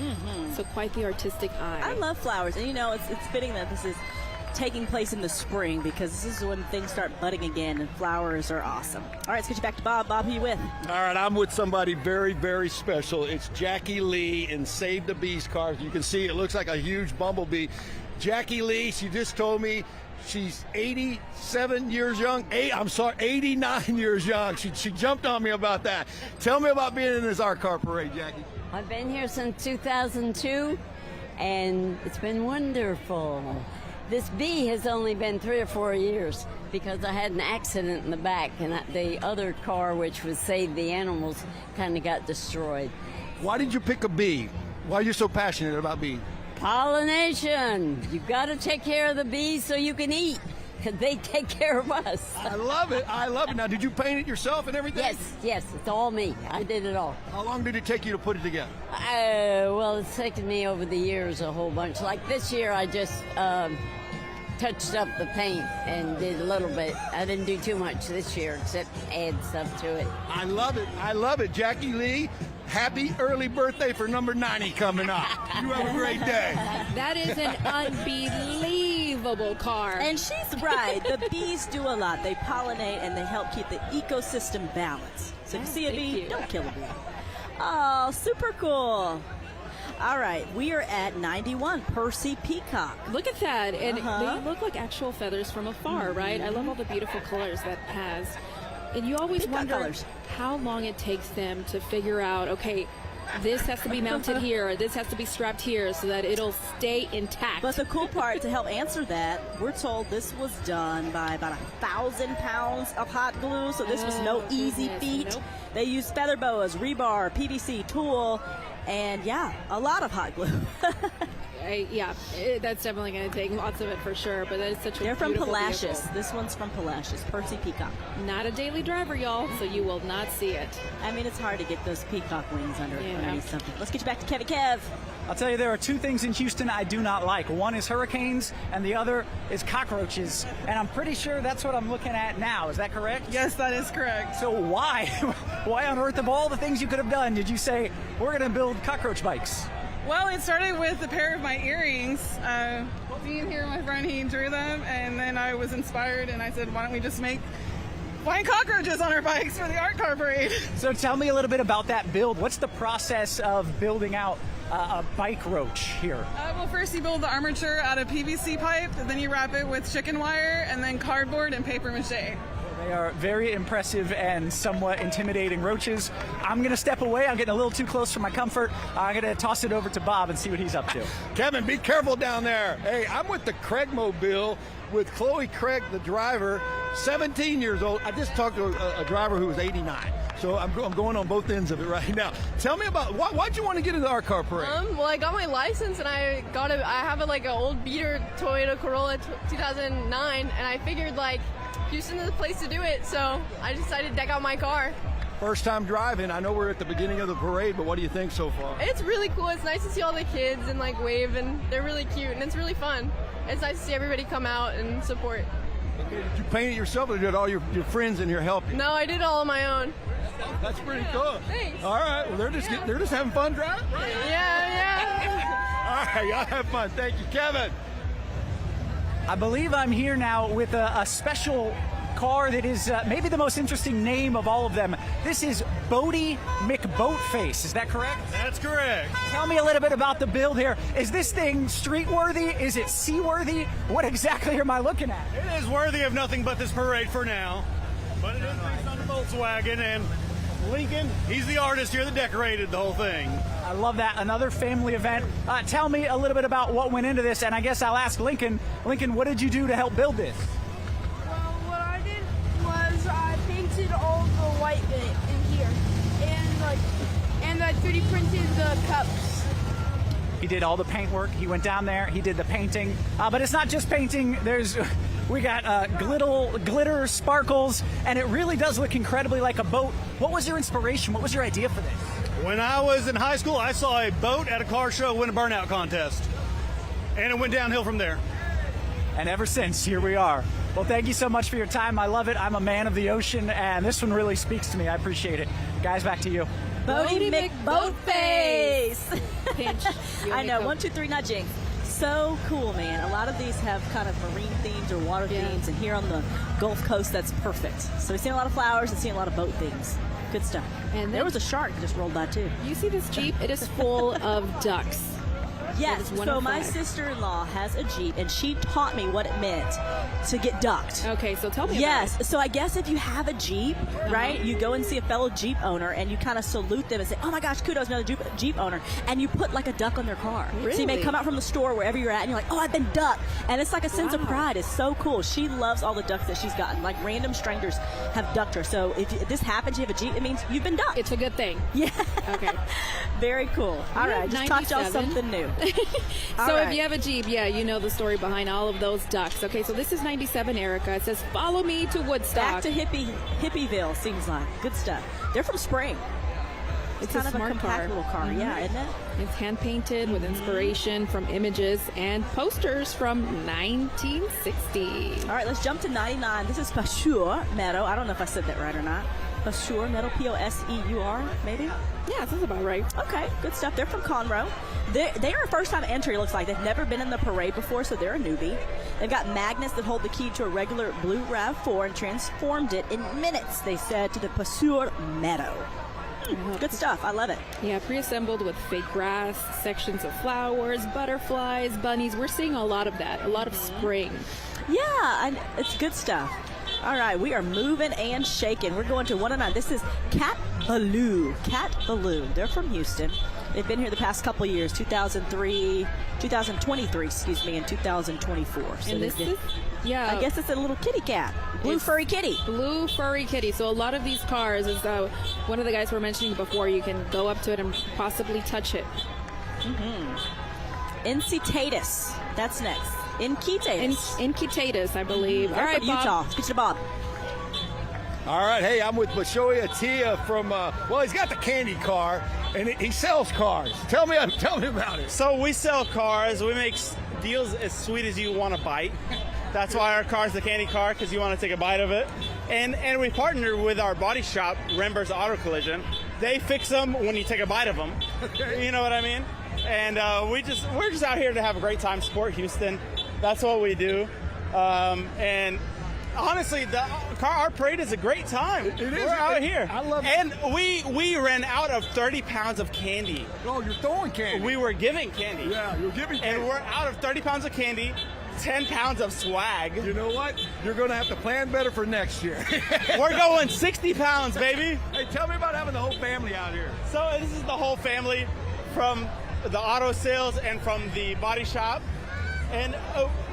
So quite the artistic eye. I love flowers, and it's fitting that this is taking place in the spring, because this is when things start budding again, and flowers are awesome. All right, let's get you back to Bob. Bob, who you with? All right, I'm with somebody very, very special. It's Jackie Lee in Save the Bees cars. You can see it looks like a huge bumblebee. Jackie Lee, she just told me she's 87 years young. 89 years young. She jumped on me about that. Tell me about being in this art car parade, Jackie. I've been here since 2002, and it's been wonderful. This B has only been 3 or 4 years because I had an accident in the back, and the other car, which was Save the Animals, kind of got destroyed. Why did you pick a bee? Why are you so passionate about bees? Pollination. You've got to take care of the bees so you can eat, because they take care of us. I love it. I love it. Now, did you paint it yourself and everything? Yes, it's all me. I did it all. How long did it take you to put it together? Well, it's taken me over the years a whole bunch. Like this year, I just touched up the paint and did a little bit. I didn't do too much this year except add stuff to it. I love it. I love it. Jackie Lee, happy early birthday for number 90 coming up. You have a great day. That is an unbelievable car. And she's right. The bees do a lot. They pollinate and they help keep the ecosystem balanced. So if you see a bee, don't kill a bee. Oh, super cool. All right, we are at 91, Percy Peacock. Look at that. And they look like actual feathers from afar, right? I love all the beautiful colors that has. And you always Peacock wonder colors. how long it takes them to figure out, okay, this has to be mounted here, this has to be strapped here so that it'll stay intact. But the cool part, to help answer that, we're told this was done by about 1,000 pounds of hot glue, so this was no easy feat. Nope. They used feather boas, rebar, PVC, tulle, and yeah, a lot of hot glue. That's definitely going to take lots of it for sure, but that is such a They're from beautiful Palacios. vehicle. This one's from Palacios, Percy Peacock. Not a daily driver, y'all, so you will not see it. I mean, it's hard to get those peacock wings underneath something. Let's get you back to Kevin Kev. I'll tell you, there are two things in Houston I do not like. One is hurricanes, and the other is cockroaches. And I'm pretty sure that's what I'm looking at now. Is that correct? Yes, that is correct. So why? Why on earth, of all the things you could have done, did you say, we're going to build cockroach bikes? Well, it started with a pair of my earrings. Being here, my friend, he drew them, and then I was inspired, and I said, why don't we just make flying cockroaches on our bikes for the art car parade? So tell me a little bit about that build. What's the process of building out a bike roach here? Well, first you build the armature out of PVC pipe, and then you wrap it with chicken wire, and then cardboard and paper mache. They are very impressive and somewhat intimidating roaches. I'm going to step away. I'm getting a little too close for my comfort. I'm going to toss it over to Bob and see what he's up to. Kevin, be careful down there. Hey, I'm with the Craig Mobile with Chloe Craig, the driver, 17 years old. I just talked to a driver who was 89. So I'm going on both ends of it right now. Tell me about why'd you want to get into our car parade? Well, I got my license and I have an old beater Toyota Corolla 2009, and I figured Houston is the place to do it, so I decided to deck out my car. First time driving. I know we're at the beginning of the parade, but what do you think so far? It's really cool. It's nice to see all the kids and wave, and they're really cute, and it's really fun. It's nice to see everybody come out and support. Okay, did you paint it yourself, or did all your friends in here help you? No, I did it all on my own. That's pretty cool. Thanks. All right. Well, they're just having fun driving. Right? Yeah. All right, y'all have fun. Thank you, Kevin. I believe I'm here now with a special car that is maybe the most interesting name of all of them. This is Bodie McBoatface. Is that correct? That's correct. Tell me a little bit about the build here. Is this thing street worthy? Is it sea worthy? What exactly am I looking at? It is worthy of nothing but this parade for now, but it is based on the Volkswagen, and Lincoln, he's the artist here that decorated the whole thing. I love that. Another family event. Tell me a little bit about what went into this, and I guess I'll ask Lincoln. Lincoln, what did you do to help build this? Well, what I did was I painted all the white bit in here, and I 3D printed the cups. He did all the paint work. He went down there. He did the painting. But it's not just painting. We got glitter, sparkles, and it really does look incredibly like a boat. What was your inspiration? What was your idea for this? When I was in high school, I saw a boat at a car show win a burnout contest, and it went downhill from there. And ever since, here we are. Well, thank you so much for your time. I love it. I'm a man of the ocean, and this one really speaks to me. I appreciate it. Guys, back to you. Bodie McBoatface. Pinch. I know. 1, 2, 3, not jinx. So cool, man. A lot of these have kind of marine themes or water themes, and here on the Gulf Coast, that's perfect. So we've seen a lot of flowers and seen a lot of boat themes. Good stuff. And there was a shark that just rolled by, too. You see this Jeep? It is full of ducks. Yes, That is so my 105. sister-in-law has a Jeep, and she taught me what it meant to get ducked. Okay, so tell me Yes, about it. so I guess if you have a Jeep, right, you go and see a fellow Jeep owner, and you kind of salute them and say, oh my gosh, kudos, another Jeep owner, and you put like a duck on their car. So you may Really? come out from the store, wherever you're at, and you're like, oh, I've been ducked. And it's like a sense of Wow. pride. It's so cool. She loves all the ducks that she's gotten. Like random strangers have ducked her. So if this happens, you have a Jeep, it means you've been ducked. It's a good thing. Yeah. Okay. Very cool. All right, just taught y'all 97. something new. All So right. if you have a Jeep, yeah, you know the story behind all of those ducks. Okay, so this is 97 Erica. It says, follow me to Woodstock. Back to Hippieville, seems like. Good stuff. They're from Spring. It's kind a of a smart compact car. little car, yeah, isn't it? It's hand painted with inspiration from images and posters from 1960. All right, let's jump to 99. This is Pasteur Meadow. I don't know if I said that right or not. Pasteur Meadow, P-O-S-E-U-R, maybe? Yeah, that's about right. Okay, good stuff. They're from Conroe. They are a first-time entry, it looks like. They've never been in the parade before, so they're a newbie. They've got magnets that hold the key to a regular blue RAV4 and transformed it in minutes, they said, to the Pasteur Meadow. Good stuff. I love it. Yeah, pre-assembled with fake grass, sections of flowers, butterflies, bunnies. We're seeing a lot of that, a lot of spring. Yeah, and it's good stuff. All right, we are moving and shaking. We're going to 109. This is Cat Ballou. Cat Ballou. They're from Houston. They've been here the past couple years, 2023, and 2024. So And this is, yeah. I guess it's a little kitty cat. Blue furry kitty. Blue furry kitty. So a lot of these cars, as one of the guys were mentioning before, you can go up to it and possibly touch it. Incitatus. That's next. Incitatus. Incitatus, I believe. They're All right, from Bob. Utah. Speak to Bob. All right, hey, I'm with Bashoya Tia from, well, he's got the candy car, and he sells cars. Tell me about it. So we sell cars. We make deals as sweet as you want to bite. That's why our car's the candy car, because you want to take a bite of it. And we partner with our body shop, Rembers Auto Collision. They fix them when you take a bite of them. You know what I mean? And we're just out here to have a great time, support Houston. That's what we do. And honestly, our parade is a great time. It is. We're out here. I love it. And we ran out of 30 pounds of candy. Oh, you're throwing candy. We were giving candy. Yeah, you're giving candy. And we're out of 30 pounds of candy, 10 pounds of swag. You know what? You're going to have to plan better for next year. We're going 60 pounds, baby. Hey, tell me about having the whole family out here. So this is the whole family from the auto sales and from the body shop. And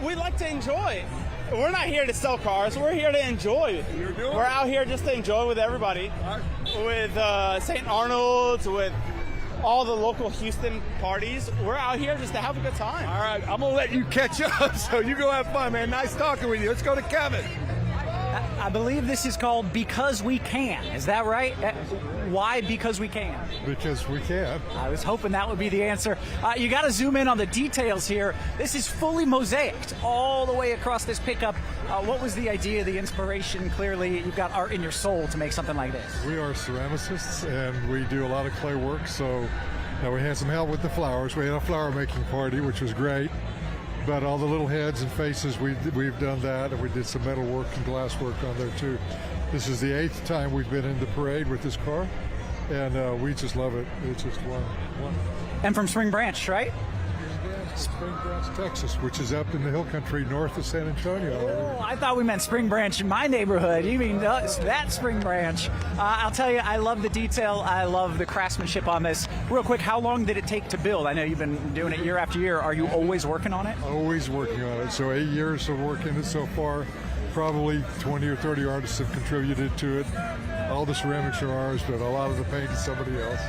we like to enjoy. We're not here to sell cars. We're here to enjoy. We're out here just to enjoy with everybody. With St. Arnold's, with all the local Houston parties. We're out here just to have a good time. All right, I'm going to let you catch up, so you go have fun, man. Nice talking with you. Let's go to Kevin. I believe this is called Because We Can. Is that right? Why Because We Can? Because we can. I was hoping that would be the answer. You got to zoom in on the details here. This is fully mosaicked all the way across this pickup. What was the idea, the inspiration? Clearly, you've got art in your soul to make something like this. We are ceramicists, and we do a lot of clay work, so we had some help with the flowers. We had a flower making party, which was great. But all the little heads and faces, we've done that, and we did some metal work and glass work on there too. This is the 8th time we've been in the parade with this car, and we just love it. It's just one. And from Spring Branch, right? Spring Branch, Texas, which is up in the hill country north of San Antonio. Oh, I thought we meant Spring Branch in my neighborhood. You mean that Spring Branch? I'll tell you, I love the detail. I love the craftsmanship on this. Real quick, how long did it take to build? I know you've been doing it year after year. Are you always working on it? Always working on it. So 8 years of work in it so far. Probably 20 or 30 artists have contributed to it. All the ceramics are ours, but a lot of the paint is somebody else.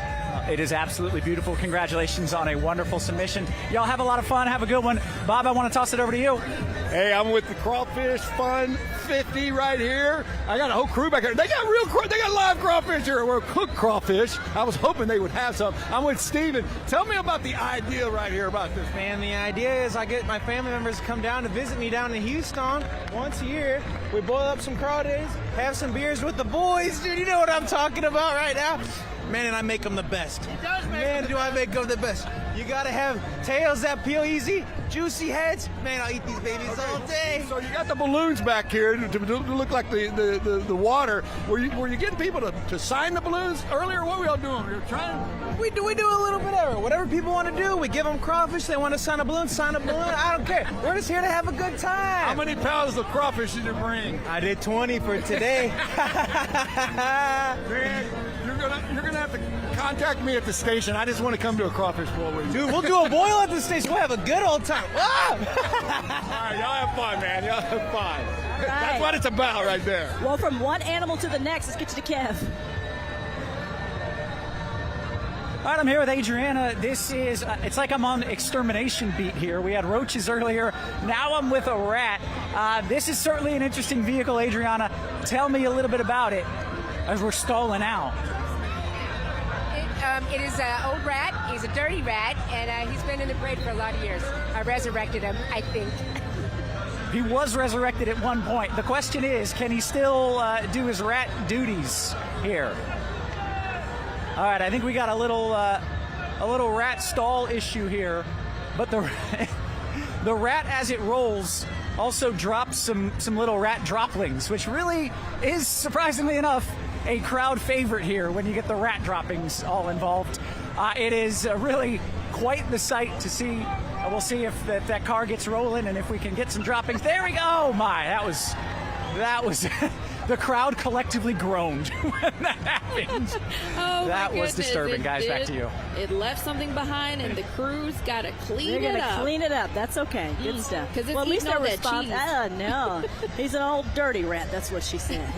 It is absolutely beautiful. Congratulations on a wonderful submission. Y'all have a lot of fun. Have a good one. Bob, I want to toss it over to you. Hey, I'm with the Crawfish Fun 50 right here. I got a whole crew back here. They got they got live crawfish here. We're cooked crawfish. I was hoping they would have some. I'm with Steven. Tell me about the idea right here about this. Man, the idea is I get my family members to come down to visit me down in Houston once a year. We boil up some crawdads, have some beers with the boys. Dude, you know what I'm talking about right now. Man, and I make them the best. Man, do I make them the best. You gotta have tails that peel easy, juicy heads. Man, I'll eat these babies all day. So you got the balloons back here to look like the water. Were you getting people to sign the balloons earlier? What were y'all doing? You're trying. We do a little bit of it. Whatever people want to do. We give them crawfish. They want to sign a balloon, sign a balloon. I don't care. We're just here to have a good time. How many pounds of crawfish did you bring? I did 20 for today. Man, you're gonna have to contact me at the station. I just want to come to a crawfish boil with you. Dude, we'll do a boil at the station. We'll have a good old time. Ah! All right, y'all have fun, man. Y'all have fun. Right. That's what it's about right there. Well, from one animal to the next, let's get you to Kev. All right, I'm here with Adriana. This is, it's like I'm on extermination beat here. We had roaches earlier. Now I'm with a rat. This is certainly an interesting vehicle, Adriana. Tell me a little bit about it as we're stalling out. It is an old rat. He's a dirty rat, and he's been in the parade for a lot of years. I resurrected him, I think. He was resurrected at one point. The question is, can he still do his rat duties here? All right, I think we got a little rat stall issue here, but the rat as it rolls also drops some little rat droplings, which really is, surprisingly enough, a crowd favorite here when you get the rat droppings all involved. It is really quite the sight to see. We'll see if that car gets rolling and if we can get some droppings. There we go. Oh my, that was the crowd collectively groaned when that happened. Oh, that was disturbing, guys. Back to you. It left something behind, and the crew's got to clean it up. They're going to clean it up. That's okay. Good stuff. Because it's well, at least all they're that responsible. cheese. No, he's an old dirty rat. That's what she said.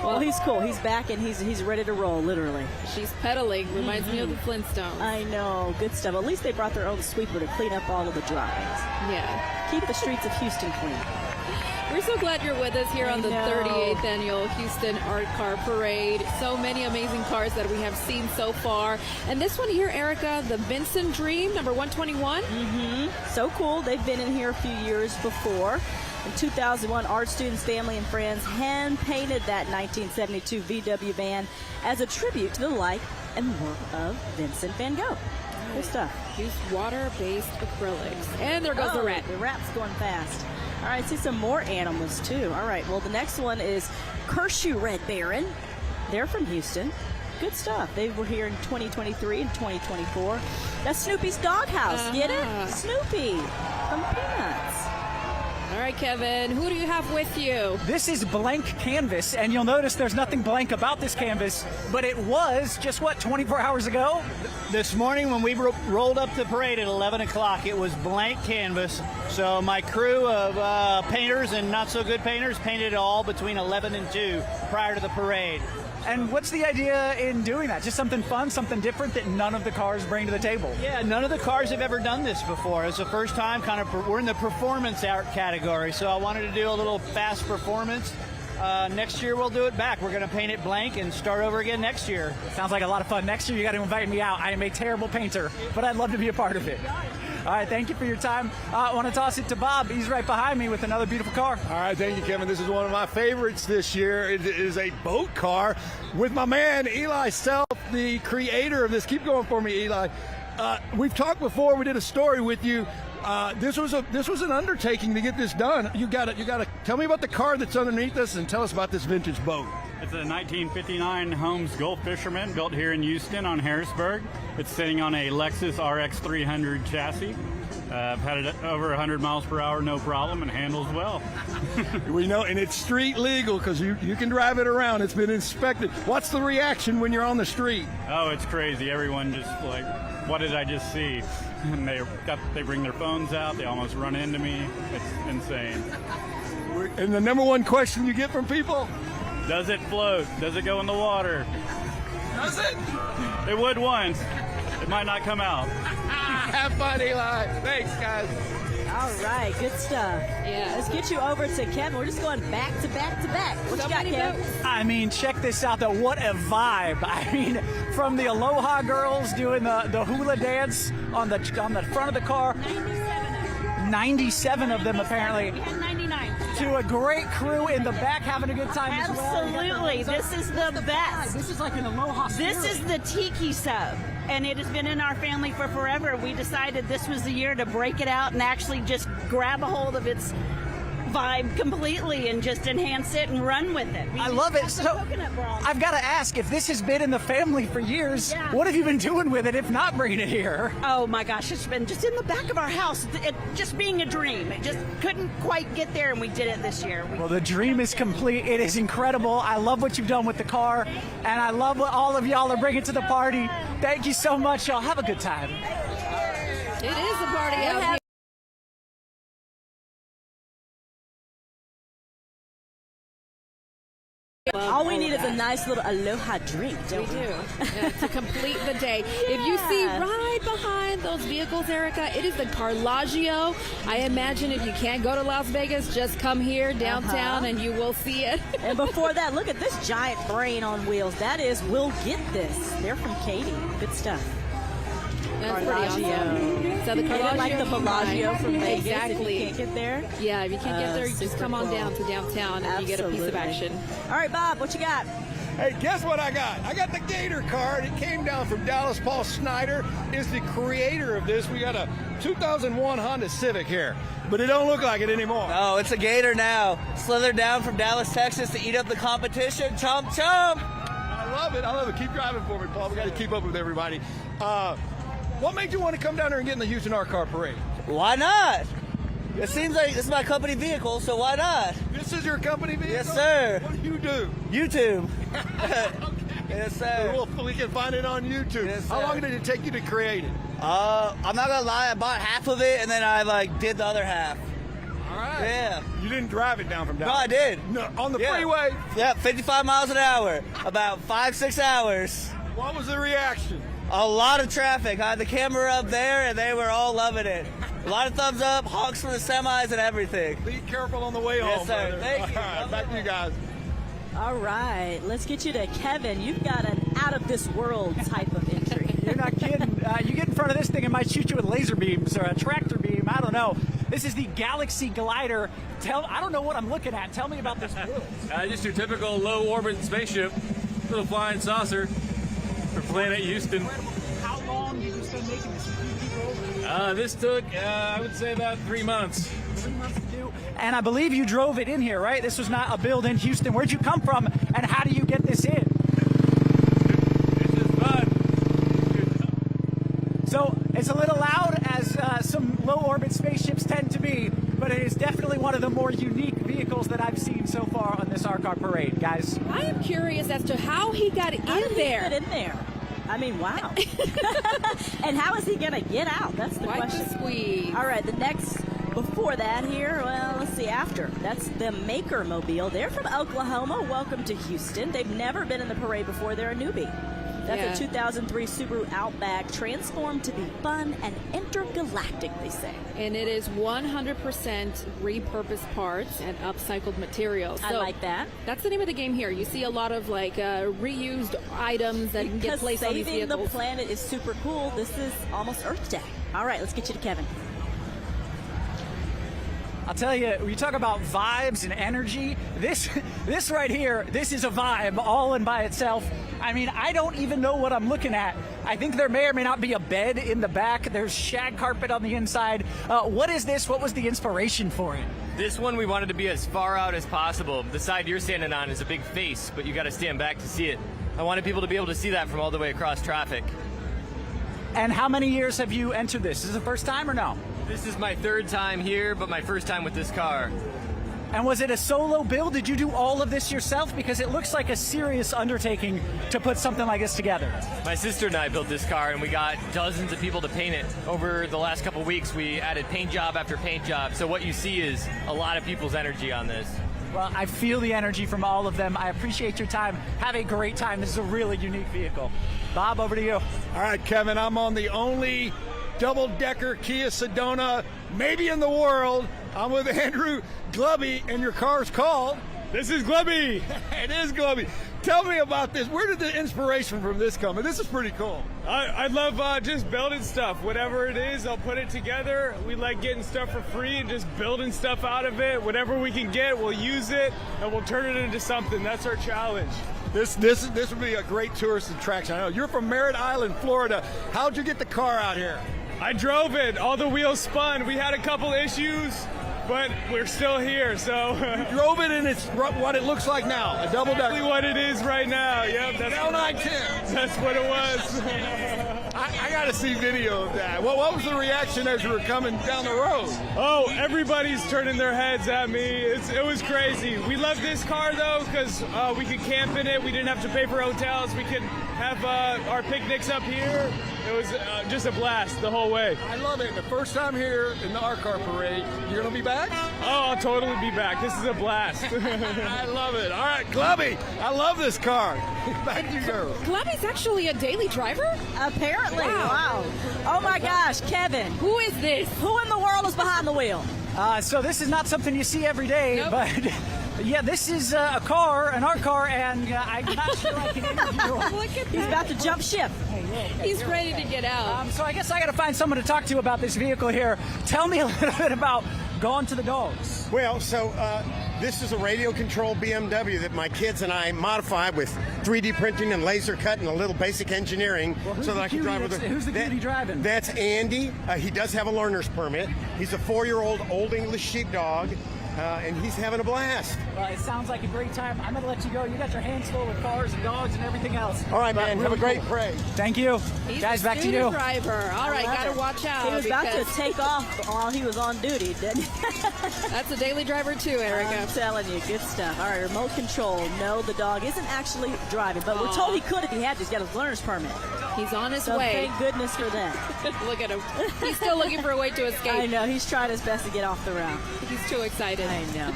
Well, he's cool. He's back, and he's ready to roll, literally. She's pedaling. Reminds me of the Flintstones. I know. Good stuff. At least they brought their own sweeper to clean up all of the droppings. Yeah. Keep the streets of Houston clean. We're so glad you're with us here on the know. 38th Annual Houston Art Car Parade. So many amazing cars that we have seen so far. And this one here, Erica, the Vincent Dream, number 121. So cool. They've been in here a few years before. In 2001, art students, family, and friends hand-painted that 1972 VW van as a tribute to the life and work of Vincent van Gogh. Good stuff. Use water-based acrylics. And there goes the rat. The rat's going fast. All right, see some more animals, too. All right, well, the next one is Kershaw Red Baron. They're from Houston. Good stuff. They were here in 2023 and 2024. That's Snoopy's Doghouse. Get it? Snoopy from Peanuts. All right, Kevin, who do you have with you? This is blank canvas, and you'll notice there's nothing blank about this canvas, but it was just, 24 hours ago? This morning when we rolled up the parade at 11 o'clock, it was blank canvas. So my crew of painters and not-so-good painters painted it all between 11 and 2 prior to the parade. And what's the idea in doing that? Just something fun, something different that none of the cars bring to the table? Yeah, none of the cars have ever done this before. It's the first time we're in the performance art category, so I wanted to do a little fast performance. Next year we'll do it back. We're going to paint it blank and start over again next year. Sounds like a lot of fun. Next year you got to invite me out. I am a terrible painter, but I'd love to be a part of it. All right, thank you for your time. I want to toss it to Bob. He's right behind me with another beautiful car. All right, thank you, Kevin. This is one of my favorites this year. It is a boat car with my man, Eli Self, the creator of this. Keep going for me, Eli. We've talked before. We did a story with you. This was an undertaking to get this done. You got to tell me about the car that's underneath us and tell us about this vintage boat. It's a 1959 Holmes Gulf Fisherman built here in Houston on Harrisburg. It's sitting on a Lexus RX 300 chassis. I've had it over 100 miles per hour, no problem, and handles well. We know, and it's street legal because you can drive it around. It's been inspected. What's the reaction when you're on the street? Oh, it's crazy. Everyone just like, what did I just see? And they bring their phones out. They almost run into me. It's insane. And the number one question you get from people? Does it float? Does it go in the water? Does it? It would once. It might not come out. Have fun, Eli. Thanks, guys. All right, good stuff. Yeah. Let's get you over to Kevin. We're just going back to back to back. What you got, Kevin? I mean, check this out, though. What a vibe. I mean, from the Aloha girls doing the hula dance on the front of the car. 97 of them, apparently. 99. to a great crew in the back having a good time as well. Absolutely. This is the best. This is like an aloha This spirit. is the tiki sub, and it has been in our family for forever. We decided this was the year to break it out and actually just grab a hold of its vibe completely and just enhance it and run with it. I love it. So I've got to ask, if this has been in the family for years, what have you been doing with it if not bringing it here? Oh my gosh, it's been just in the back of our house, it just being a dream. It just couldn't quite get there, and we did it this year. Well, the dream is complete. It is incredible. I love what you've done with the car, and I love what all of y'all are bringing to the party. Thank you so much, y'all. Have a good time. It is a party out here. All we need is a nice little aloha drink, don't we? Yeah, to complete the day. If you see right behind those vehicles, Erica, it is the Carlagio. I imagine if you can't go to Las Vegas, just come here downtown and you will see it. And before that, look at this giant brain on wheels. That is, we'll get this. They're from Katie. Good stuff. That's pretty awesome. So the Carlagio, like the Bellagio from Vegas. Exactly. If you can't get there. Yeah, if you can't get there, you just come on down to downtown and you get a piece of action. All right, Bob, what you got? Hey, guess what I got? I got the Gator car. It came down from Dallas. Paul Snyder is the creator of this. We got a 2001 Honda Civic here, but it don't look like it anymore. Oh, it's a Gator now. Slithered down from Dallas, Texas to eat up the competition. Chomp, chomp. I love it. I love it. Keep driving for me, Paul. We got to keep up with everybody. What made you want to come down here and get in the Houston Art Car Parade? Why not? It seems like this is my company vehicle, so why not? This is your company vehicle? Yes, sir. What do you do? YouTube. Yes, sir. Well, we can find it on YouTube. Yes, How sir. long did it take you to create it? I'm not gonna lie, I bought half of it and then I did the other half. All right. Yeah. You didn't drive it down from Dallas? No, I did. No, on the Yeah. freeway? Yeah, 55 miles an hour, about 5-6 hours. What was the reaction? A lot of traffic. I had the camera up there and they were all loving it. A lot of thumbs up, honks from the semis and everything. Be careful on the way Yes, home, sir. brother. Thank you. All right, back to you guys. All right, let's get you to Kevin. You've got an out-of-this-world type of entry. You're not kidding. You get in front of this thing, it might shoot you with laser beams or a tractor beam. I don't know. This is the Galaxy Glider. I don't know what I'm looking at. Tell me about this build. Just your typical low-orbit spaceship, little flying saucer for Planet Houston. How long did you spend making this? Did you keep over? This took, I would say, about 3 months. 3 months to do. And I believe you drove it in here, right? This was not a build in Houston. Where'd you come from, and how do you get this in? This is fun. So it's a little loud, as some low-orbit spaceships tend to be, but it is definitely one of the more unique vehicles that I've seen so far on this Art Car Parade, guys. I am curious as to how he got in there. Get in there. I mean, wow. And how is he going to get out? That's the question. Quite the squeeze. All right, the next, before that here, well, let's see, after. That's the Maker Mobile. They're from Oklahoma. Welcome to Houston. They've never been in the parade before. They're a newbie. That's a 2003 Subaru Outback, transformed to be fun and intergalactic, they say. And it is 100% repurposed parts and upcycled materials. I like that. That's the name of the game here. You see a lot of reused items that can get placed on these saving vehicles. the planet is super cool. This is almost Earth Day. All right, let's get you to Kevin. I'll tell you, when you talk about vibes and energy, this right here, this is a vibe all in by itself. I mean, I don't even know what I'm looking at. I think there may or may not be a bed in the back. There's shag carpet on the inside. What is this? What was the inspiration for it? This one we wanted to be as far out as possible. The side you're standing on is a big face, but you got to stand back to see it. I wanted people to be able to see that from all the way across traffic. And how many years have you entered this? Is it the first time or no? This is my third time here, but my first time with this car. And was it a solo build? Did you do all of this yourself? Because it looks like a serious undertaking to put something like this together. My sister and I built this car, and we got dozens of people to paint it. Over the last couple weeks, we added paint job after paint job. So what you see is a lot of people's energy on this. Well, I feel the energy from all of them. I appreciate your time. Have a great time. This is a really unique vehicle. Bob, over to you. All right, Kevin, I'm on the only double-decker Kia Sedona, maybe in the world. I'm with Andrew Glubby, and your car's called? This is Glubby. It is Glubby. tell me about this. Where did the inspiration from this come? And this is pretty cool. I love just building stuff. Whatever it is, I'll put it together. We like getting stuff for free and just building stuff out of it. Whatever we can get, we'll use it and we'll turn it into something. That's our challenge. This would be a great tourist attraction. I know you're from Merritt Island, Florida. How'd you get the car out here? I drove it. All the wheels spun. We had a couple issues, but we're still here. So you drove it, and it's what it looks like now. A double decker. Exactly what it is right now. Yep, that's L910. That's what it was. I got to see video of that. What was the reaction as you were coming down the road? Oh, everybody's turning their heads at me. It was crazy. We love this car though because we could camp in it. We didn't have to pay for hotels. We could have our picnics up here. It was just a blast the whole way. I love it. The first time here in the Art Car Parade, you're going to be back? Oh, I'll totally be back. This is a blast. I love it. All right, Clubby, I love this car. Back to you. Clubby's actually a daily driver? Apparently. Wow. Oh my gosh, Kevin. Who is this? Who in the world is behind the wheel? So this is not something you see every day, but yeah, this is a car, an art car, and I'm not sure I can interview him. Look at He's about to jump ship. He's ready to get out. So I guess I got to find someone to talk to about this vehicle here. Tell me a little bit about Gone to the Dogs. Well, so this is a radio-controlled BMW that my kids and I modified with 3D printing and laser cut and a little basic engineering so that I can drive with it. Who's the cutie driving? That's Andy. He does have a learner's permit. He's a 4-year-old Old English sheepdog. And he's having a blast. Well, it sounds like a great time. I'm going to let you go. You got your hands full with cars and dogs and everything else. All right, man. Really have a great cool. parade. Thank you. He's Guys, a back to scooter you. driver. All right, got to watch out. He was about to because take off while he was on duty, didn't he? That's a daily driver too, Erica. I'm telling you, good stuff. All right, remote control. No, the dog isn't actually driving, but we're told he could if he had to. He's got his learner's permit. He's on his So way. thank goodness for that. Look at him. He's still looking for a way to escape. I know. He's trying his best to get off the route. He's too excited. I know.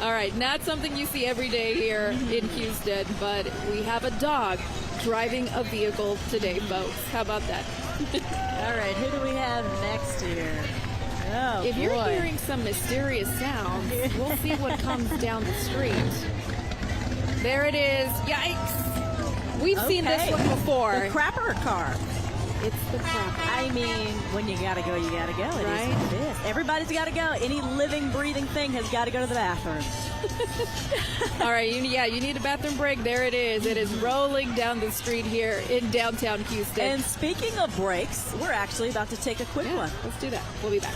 All right, not something you see every day here in Houston, but we have a dog driving a vehicle today, folks. How about that? All right, who do we have next here? Oh, if you're boy. hearing some mysterious sounds, we'll see what comes down the street. There it is. Yikes. We've seen this one before. The crapper car. It's the crapper. I mean, when you gotta go, you gotta go. It Right? is what it is. Everybody's gotta go. Any living, breathing thing has got to go to the bathroom. All right, you need a bathroom break. There it is. It is rolling down the street here in downtown Houston. And speaking of breaks, we're actually about to take a quick one. Let's do that. We'll be back.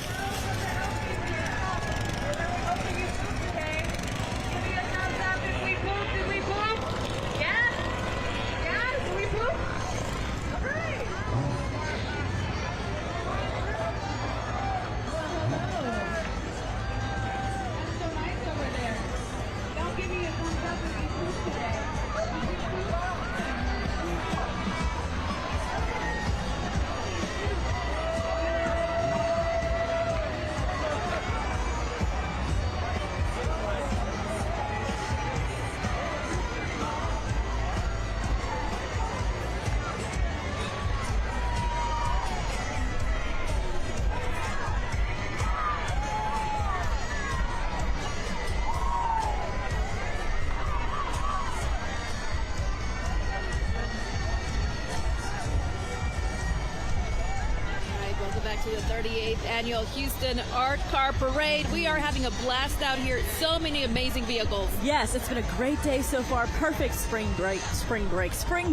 To the 38th annual Houston Art Car Parade. We are having a blast out here. So many amazing vehicles. Yes, it's been a great day so far. Perfect spring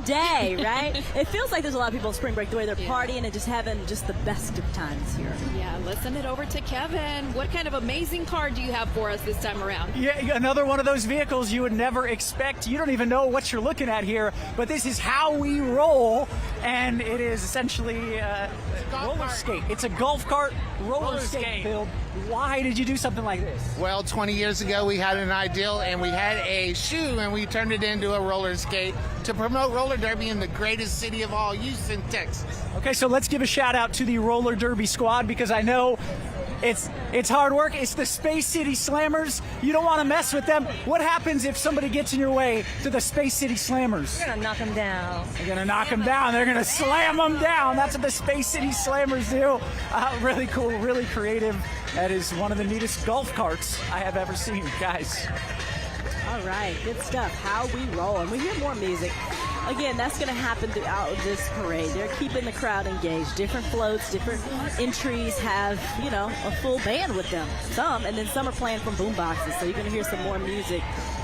day, right? It feels like there's a lot of people on spring break, the way they're partying and just having just the best of times here. Yeah, let's send it over to Kevin. What kind of amazing car do you have for us this time around? Yeah, another one of those vehicles you would never expect. You don't even know what you're looking at here, but this is how we roll, and it is essentially a roller skate. It's a golf cart roller skate build. Why did you do something like this? Well, 20 years ago, we had an ideal, and we had a shoe, and we turned it into a roller skate to promote roller derby in the greatest city of all, Houston, Texas. Okay, so let's give a shout out to the roller derby squad, because I know it's hard work. It's the Space City Slammers. You don't want to mess with them. What happens if somebody gets in your way to the Space City Slammers? We're going to knock them down. They're going to knock them down. They're going to slam them down. That's what the Space City Slammers do. Really cool, really creative. That is one of the neatest golf carts I have ever seen, guys. All All right, good stuff. How we roll. And we hear more music. Again, that's going to happen throughout this parade. They're keeping the crowd engaged. Different floats, different entries have, you know, a full band with them. Some, and then some are playing from boom boxes. So you're going to hear some more music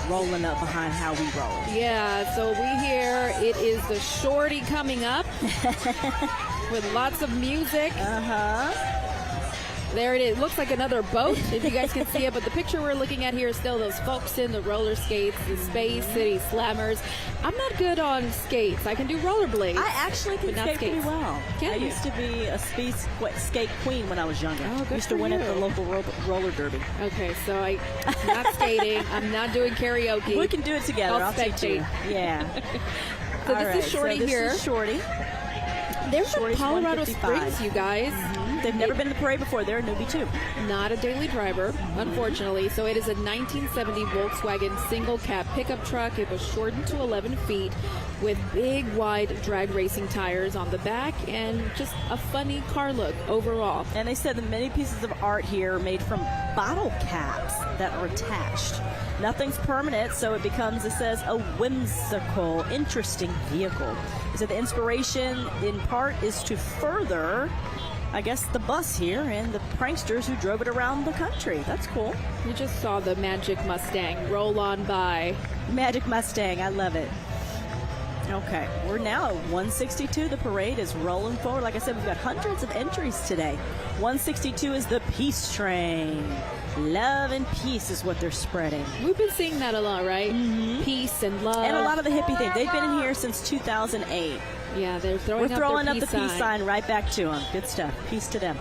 rolling up behind How We Roll. Yeah, so we hear it is the Shorty coming up with lots of music. There it is. Looks like another boat, if you guys can see it. But the picture we're looking at here is still those folks in the roller skates, the Space City Slammers. I'm not good on skates. I can do rollerblades. I actually can skate pretty well. Can I you? used to be a skate queen when I was younger. Oh, good used to for win at the you. local roller derby. Okay, so I'm not skating. I'm not doing karaoke. We can do it together. I'll teach you. spectate. Yeah. So All this right, is Shorty so this here. is Shorty. They're from Shorty's Colorado 155. Springs, you guys. They've never been in the parade before. They're a newbie, too. Not a daily driver, unfortunately. So it is a 1970 Volkswagen single cab pickup truck. It was shortened to 11 feet with big, wide drag racing tires on the back and just a funny car look overall. And they said that many pieces of art here are made from bottle caps that are attached. Nothing's permanent, so it becomes, it says, a whimsical, interesting vehicle. They said the inspiration, in part, is to further, I guess, the bus here and the pranksters who drove it around the country. That's cool. You just saw the Magic Mustang roll on by. Magic Mustang, I love it. Okay, we're now at 162. The parade is rolling forward. Like I said, we've got hundreds of entries today. 162 is the Peace Train. Love and peace is what they're spreading. We've been seeing that a lot, right? Peace and love. And a lot of the hippie things. They've been in here since 2008. Yeah, they're We're throwing up up the peace sign right back to them. Good stuff. Peace to them.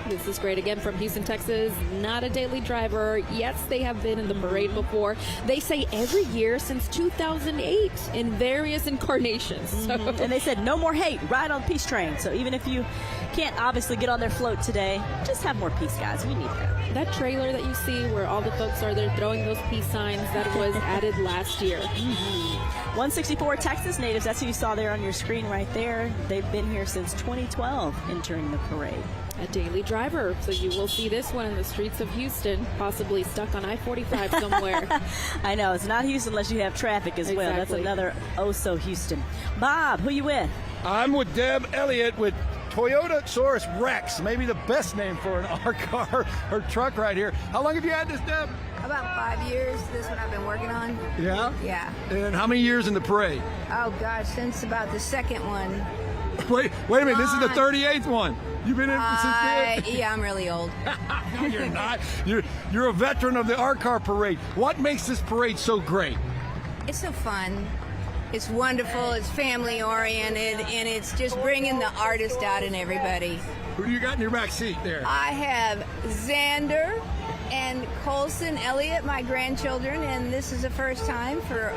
This is great. Again, from Houston, Texas. Not a daily driver. Yes, they have been in the parade before. They say every year since 2008 in various incarnations. So. And they said no more hate. Ride on the Peace Train. So even if you can't obviously get on their float today, just have more peace, guys. We need that. That trailer that you see where all the folks are there throwing those peace signs, that was added last year. 164 Texas natives. That's who you saw there on your screen right there. They've been here since 2012 entering the parade. A daily driver. So you will see this one in the streets of Houston, possibly stuck on I-45 somewhere. I know. It's not Houston unless you have traffic as well. That's Exactly. another oh-so Houston. Bob, who you with? I'm with Deb Elliott with Toyota Saurus Rex, maybe the best name for an R car or truck right here. How long have you had this, Deb? About 5 years. This one I've been working on. Yeah? Yeah. And how many years in the parade? Oh gosh, since about the second one. Wait a minute, this is the 38th one. You've been in since then? Yeah, I'm really old. No, you're not. You're a veteran of the art car parade. What makes this parade so great? It's so fun. It's wonderful. It's family oriented, and it's just bringing the artist out in everybody. Who do you got in your back seat there? I have Xander and Colson Elliott, my grandchildren, and this is the first time for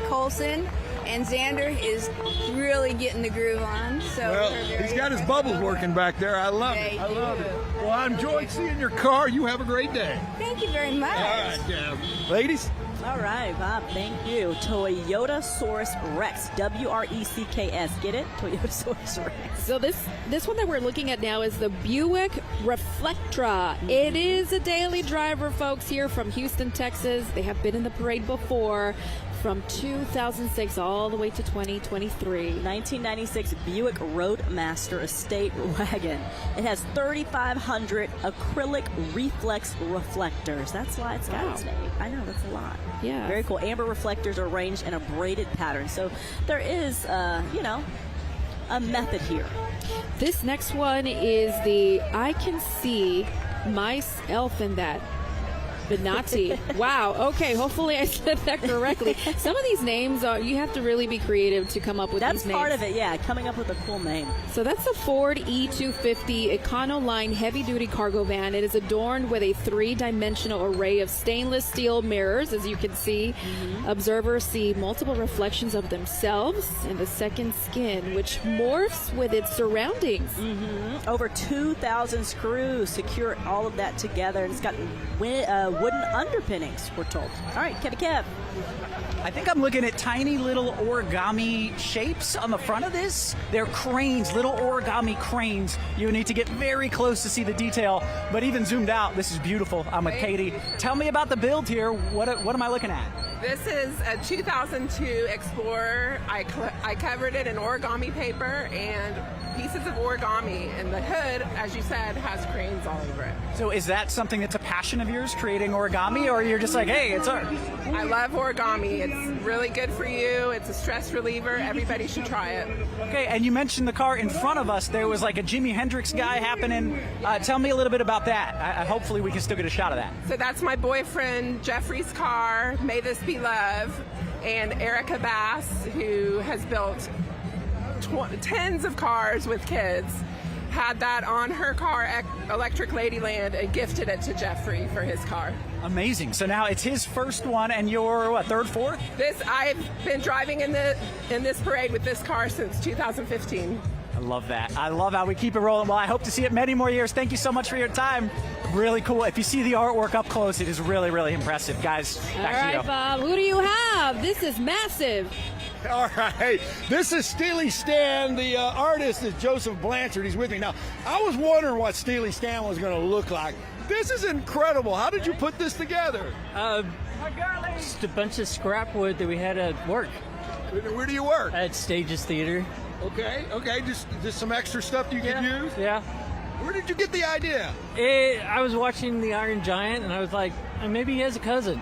Colson. And Xander is really getting the groove on. So Well, we're very he's got his impressed. bubbles working back there. I love it. I love it. Well, I enjoyed seeing your car. You have a great day. Thank you very much. All right, Deb. Ladies. All right, Bob, thank you. Toyota Saurus Rex, W-R-E-C-K-S. Get it? Toyota Saurus Rex. So this one that we're looking at now is the Buick Reflectra. It is a daily driver, folks, here from Houston, Texas. They have been in the parade before. From 2006 all the way to 2023. 1996 Buick Roadmaster Estate Wagon. It has 3,500 acrylic reflex reflectors. That's why it's got its name. I know, that's a lot. Yeah. Very cool. Amber reflectors are arranged in a braided pattern. So there is, a method here. This next one is the I Can See Myself in That. Benatti. Wow. Okay. Hopefully I said that correctly. Some of these names you have to really be creative to come up with That's these names. part of it, yeah, coming up with a cool name. So that's a Ford E250 Econoline heavy-duty cargo van. It is adorned with a 3-dimensional array of stainless steel mirrors, as you can see. Observers see multiple reflections of themselves in the second skin, which morphs with its surroundings. Over 2,000 screws secure all of that together, and it's got wooden underpinnings, we're told. All right, Kevin Kev. I think I'm looking at tiny little origami shapes on the front of this. They're cranes, little origami cranes. You need to get very close to see the detail, but even zoomed out, this is beautiful. I'm with Katie. Tell me about the build here. What am I looking at? This is a 2002 Explorer. I covered it in origami paper and pieces of origami, and the hood, as you said, has cranes all over it. So is that something that's a passion of yours, creating origami, or you're just like, hey, it's art? I love origami. It's really good for you. It's a stress reliever. Everybody should try it. Okay, and you mentioned the car in front of us. There was like a Jimi Hendrix guy happening. Tell me a little bit about that. Hopefully we can still get a shot of that. So that's my boyfriend Jeffrey's car, May This Be Love, and Erica Bass, who has built tens of cars with kids, had that on her car, Electric Ladyland, and gifted it to Jeffrey for his car. Amazing. So now it's his first one, and you're what, third, fourth? I've been driving in this parade with this car since 2015. I love that. I love how we keep it rolling. Well, I hope to see it many more years. Thank you so much for your time. Really cool. If you see the artwork up close, it is really, really impressive. Guys, back All to you. right, Bob, who do you have? This is massive. All right, this is Steely Stan. The artist is Joseph Blanchard. He's with me now. I was wondering what Steely Stan was going to look like. This is incredible. How did you put this together? Just a bunch of scrap wood that we had at work. Where do you work? At Stages Theater. Okay, just some extra stuff you could use? Yeah. Where did you get the idea? I was watching The Iron Giant, and I was like, maybe he has a cousin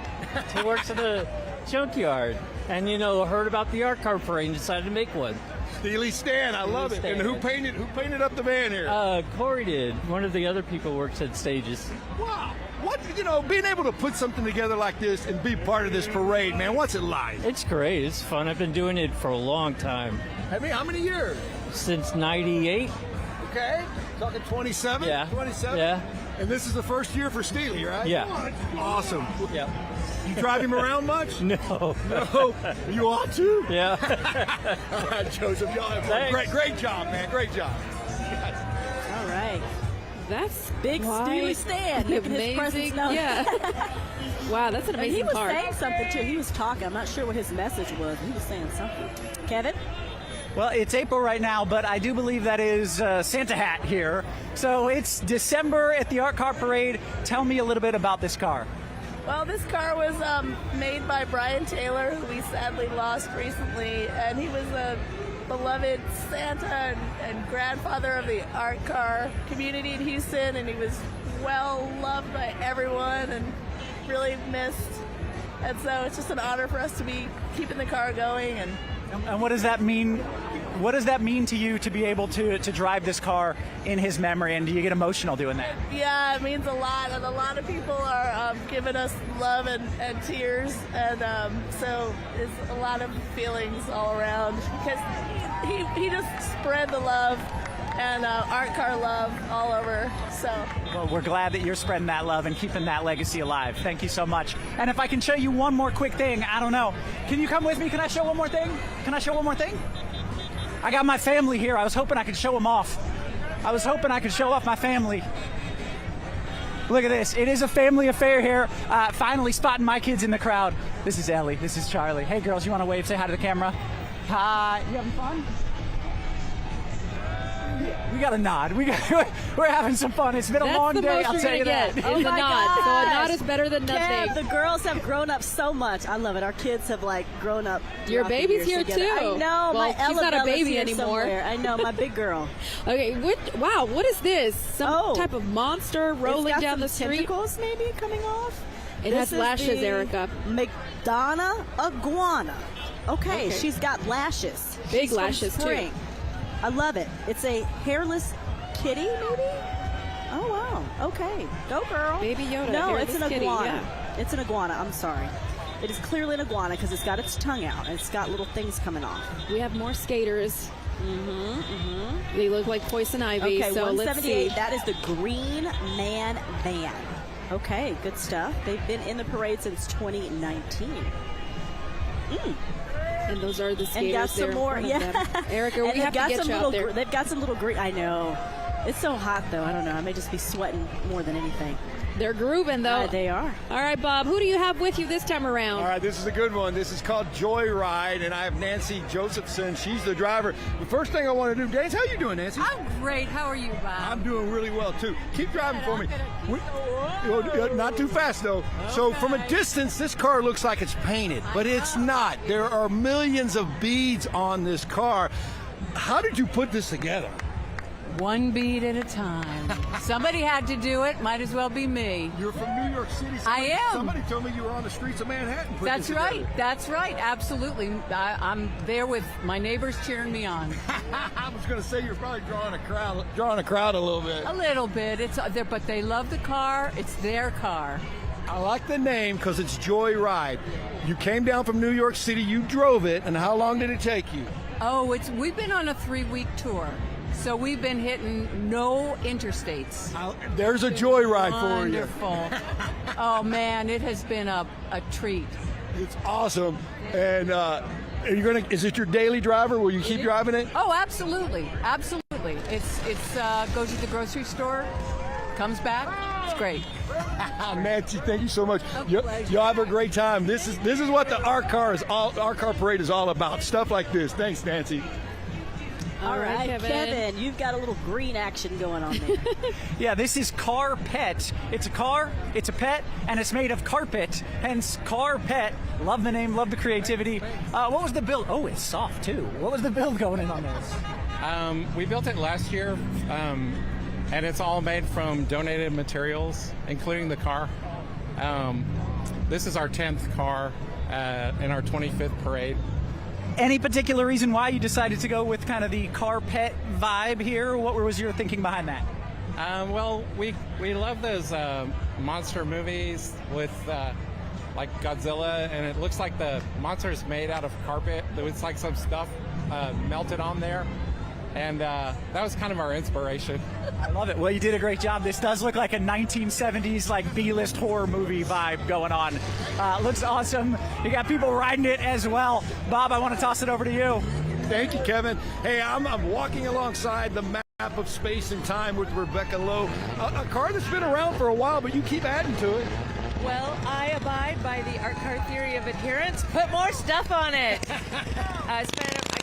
who works at a junkyard. And, heard about the art car parade and decided to make one. Steely Stan, I love it. And who painted up the van here? Corey did. One of the other people works at Stages. Wow. What, being able to put something together like this and be part of this parade, man, what's it like? It's great. It's fun. I've been doing it for a long time. How many years? Since 98. Okay. Talking 27? Yeah. 27? Yeah. And this is the first year for Steely, right? Yeah. Awesome. Yeah. You drive him around much? No. No? You ought to? Yeah. All right, Joseph, y'all have fun. Great job, man. Great job. All right. That's big Steely Stan. Making his presence known. Yeah. Wow, that's an amazing He was car. saying something too. He was talking. I'm not sure what his message was. He was saying something. Kevin? Well, it's April right now, but I do believe that is Santa hat here. So it's December at the Art Car Parade. Tell me a little bit about this car. Well, this car was made by Brian Taylor, who we sadly lost recently, and he was a beloved Santa and grandfather of the art car community in Houston, and he was well loved by everyone and really missed. And so it's just an honor for us to be keeping the car going. And what does that mean? What does that mean to you to be able to drive this car in his memory? And do you get emotional doing that? Yeah, it means a lot, and a lot of people are giving us love and tears, and so it's a lot of feelings all around because he just spread the love and art car love all over. So well, we're glad that you're spreading that love and keeping that legacy alive. Thank you so much. And if I can show you one more quick thing, I don't know. Can you come with me? Can I show one more thing? Can I show one more thing? I got my family here. I was hoping I could show them off. I was hoping I could show off my family. Look at this. It is a family affair here. Finally spotting my kids in the crowd. This is Ellie. This is Charlie. Hey, girls, you want to wave? Say hi to the camera. Hi. You having fun? We got a nod. We're having some fun. It's been a long day. I'll tell you that. Is a nod. So a nod is better than nothing. Kev, the girls have grown up so much. I love it. Our kids have grown up. Your throughout the baby's years here together. too. I know. Well, My she's not a Ella baby here anymore. somewhere. I know. My big girl. Okay. Wow. What is this? Some type of monster rolling It's got down some the street. Tentacles maybe coming off. It This has is lashes, the Erica. McDonough iguana. Okay, she's got lashes. Big She's from lashes, too. spring. I love it. It's a hairless kitty, maybe? Oh, wow. Okay. Go, girl. Baby Yoda, No, it's an hairless kitty, iguana. yeah. It's an iguana. I'm sorry. It is clearly an iguana because it's got its tongue out and it's got little things coming off. We have more skaters. They look like poison ivy. Okay, so let's see. 178. That is the Green Man van. Okay, good stuff. They've been in the parade since 2019. And those are the skaters. And got some there in more. front of Yeah, them. Erica, And we they've have to got get some you little. out there. They've got some little green. I know. It's so hot though. I don't know. I may just be sweating more than anything. They're grooving, though. They are. All right, Bob, who do you have with you this time around? All right, this is a good one. This is called Joyride, and I have Nancy Josephson. She's the driver. The first thing I want to do, Nancy, how you doing, Nancy? I'm great. How are you, Bob? I'm doing really well, too. Keep driving for me. Not too fast, though. So from a distance, this car looks like it's painted, but it's not. There are millions of beads on this car. How did you put this together? One bead at a time. Somebody had to do it. Might as well be me. You're from New York City. I am. Somebody told me you were on the streets of Manhattan. That's right. That's right. Absolutely. I'm there with my neighbors cheering me on. I was going to say you're probably drawing a crowd a little bit. A little bit. It's there, but they love the car. It's their car. I like the name because it's Joyride. You came down from New York City. You drove it, and how long did it take you? Oh, we've been on a 3-week tour. So we've been hitting no interstates. There's a joyride for you. Wonderful. Oh man, it has been a treat. It's awesome. And is it your daily driver? Will you keep driving it? Oh, absolutely, absolutely. It's goes to the grocery store, comes back. It's great. Nancy, thank you so much. Y'all have a great time. This is what the Art Car Parade is all about. Stuff like this. Thanks, Nancy. All right, Kevin, you've got a little green action going on there. Yeah, this is Car Pet. It's a car, it's a pet, and it's made of carpet, hence Car Pet. Love the name, love the creativity. What was the build? Oh, it's soft, too. What was the build going in on this? We built it last year, and it's all made from donated materials, including the car. This is our 10th car in our 25th parade. Any particular reason why you decided to go with kind of the Car Pet vibe here? What was your thinking behind that? Well, we love those monster movies with like Godzilla, and it looks like the monster is made out of carpet. It's like some stuff melted on there. And that was kind of our inspiration. I love it. Well, you did a great job. This does look like a 1970s like B-list horror movie vibe going on. Looks awesome. You got people riding it as well. Bob, I want to toss it over to you. Thank you, Kevin. Hey, I'm walking alongside the map of space and time with Rebecca Lowe. A car that's been around for a while, but you keep adding to it. Well, I abide by the art car theory of adherence. Put more stuff on it. I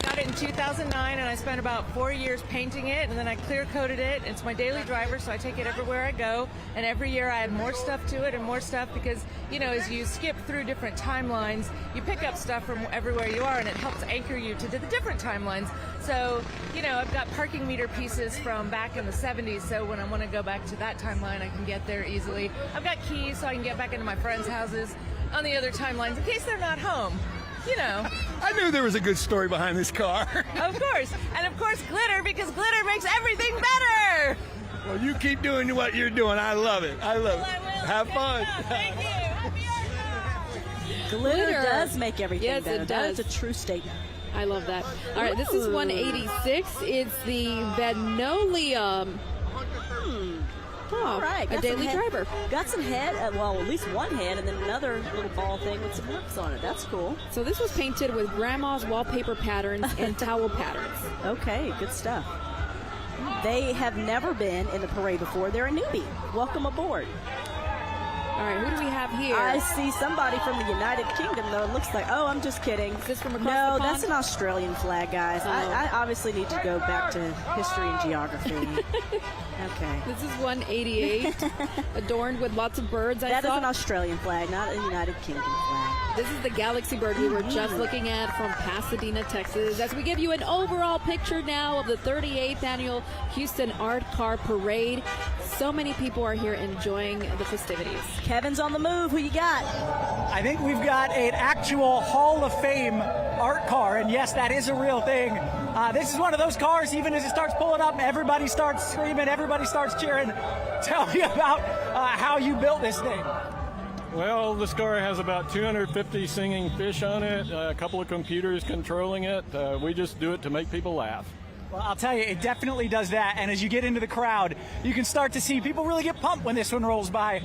got it in 2009, and I spent about 4 years painting it, and then I clear coated it. It's my daily driver, so I take it everywhere I go. And every year I add more stuff to it and more stuff because, you know, as you skip through different timelines, you pick up stuff from everywhere you are, and it helps anchor you to the different timelines. So, you know, I've got parking meter pieces from back in the 70s, so when I want to go back to that timeline, I can get there easily. I've got keys, so I can get back into my friends' houses on the other timelines in case they're not home. You know. I knew there was a good story behind this car. Of course. And of course glitter, because glitter makes everything better. Well, you keep doing what you're doing. I love it. I love it. Have fun. Thank you. Glitter does make everything yes, better. It That does. is a true statement. I love that. All right, this is 186. It's the Vanoleum. All right, a daily driver. Got some head, well, at least one head, and then another little ball thing with some hooks on it. That's cool. So this was painted with grandma's wallpaper patterns and towel patterns. Okay, good stuff. They have never been in the parade before. They're a newbie. Welcome aboard. All right, who do we have here? I see somebody from the United Kingdom, though. It looks like, oh, I'm just kidding. Is this from across No, the pond? that's an Australian flag, guys. Oh. I obviously need to go back to history and geography. Okay. This is 188, adorned with lots of birds. That is an Australian flag, not a United Kingdom flag. This is the Galaxy bird we were just looking at from Pasadena, Texas. As we give you an overall picture now of the 38th annual Houston Art Car Parade. So many people are here enjoying the festivities. Kevin's on the move. Who you got? I think we've got an actual Hall of Fame art car, and yes, that is a real thing. This is one of those cars, even as it starts pulling up, everybody starts screaming, everybody starts cheering. Tell me about how you built this thing. Well, this car has about 250 singing fish on it, a couple of computers controlling it. We just do it to make people laugh. Well, I'll tell you, it definitely does that. And as you get into the crowd, you can start to see people really get pumped when this one rolls by.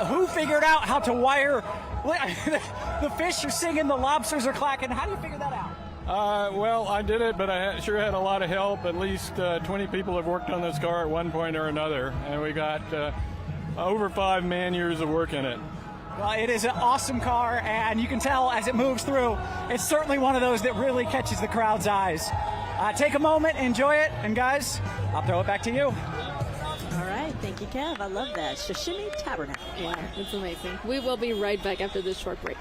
Who figured out how to wire? The fish are singing, the lobsters are clacking. How do you figure that out? Well, I did it, but I sure had a lot of help. At least 20 people have worked on this car at one point or another. And we got over 5 man-years of work in it. Well, it is an awesome car, and you can tell as it moves through, it's certainly one of those that really catches the crowd's eyes. Take a moment, enjoy it, and guys, I'll throw it back to you. All right, thank you, Kev. I love that. Shishimi Tabernacle. Yeah, it's amazing. We will be right back after this short break.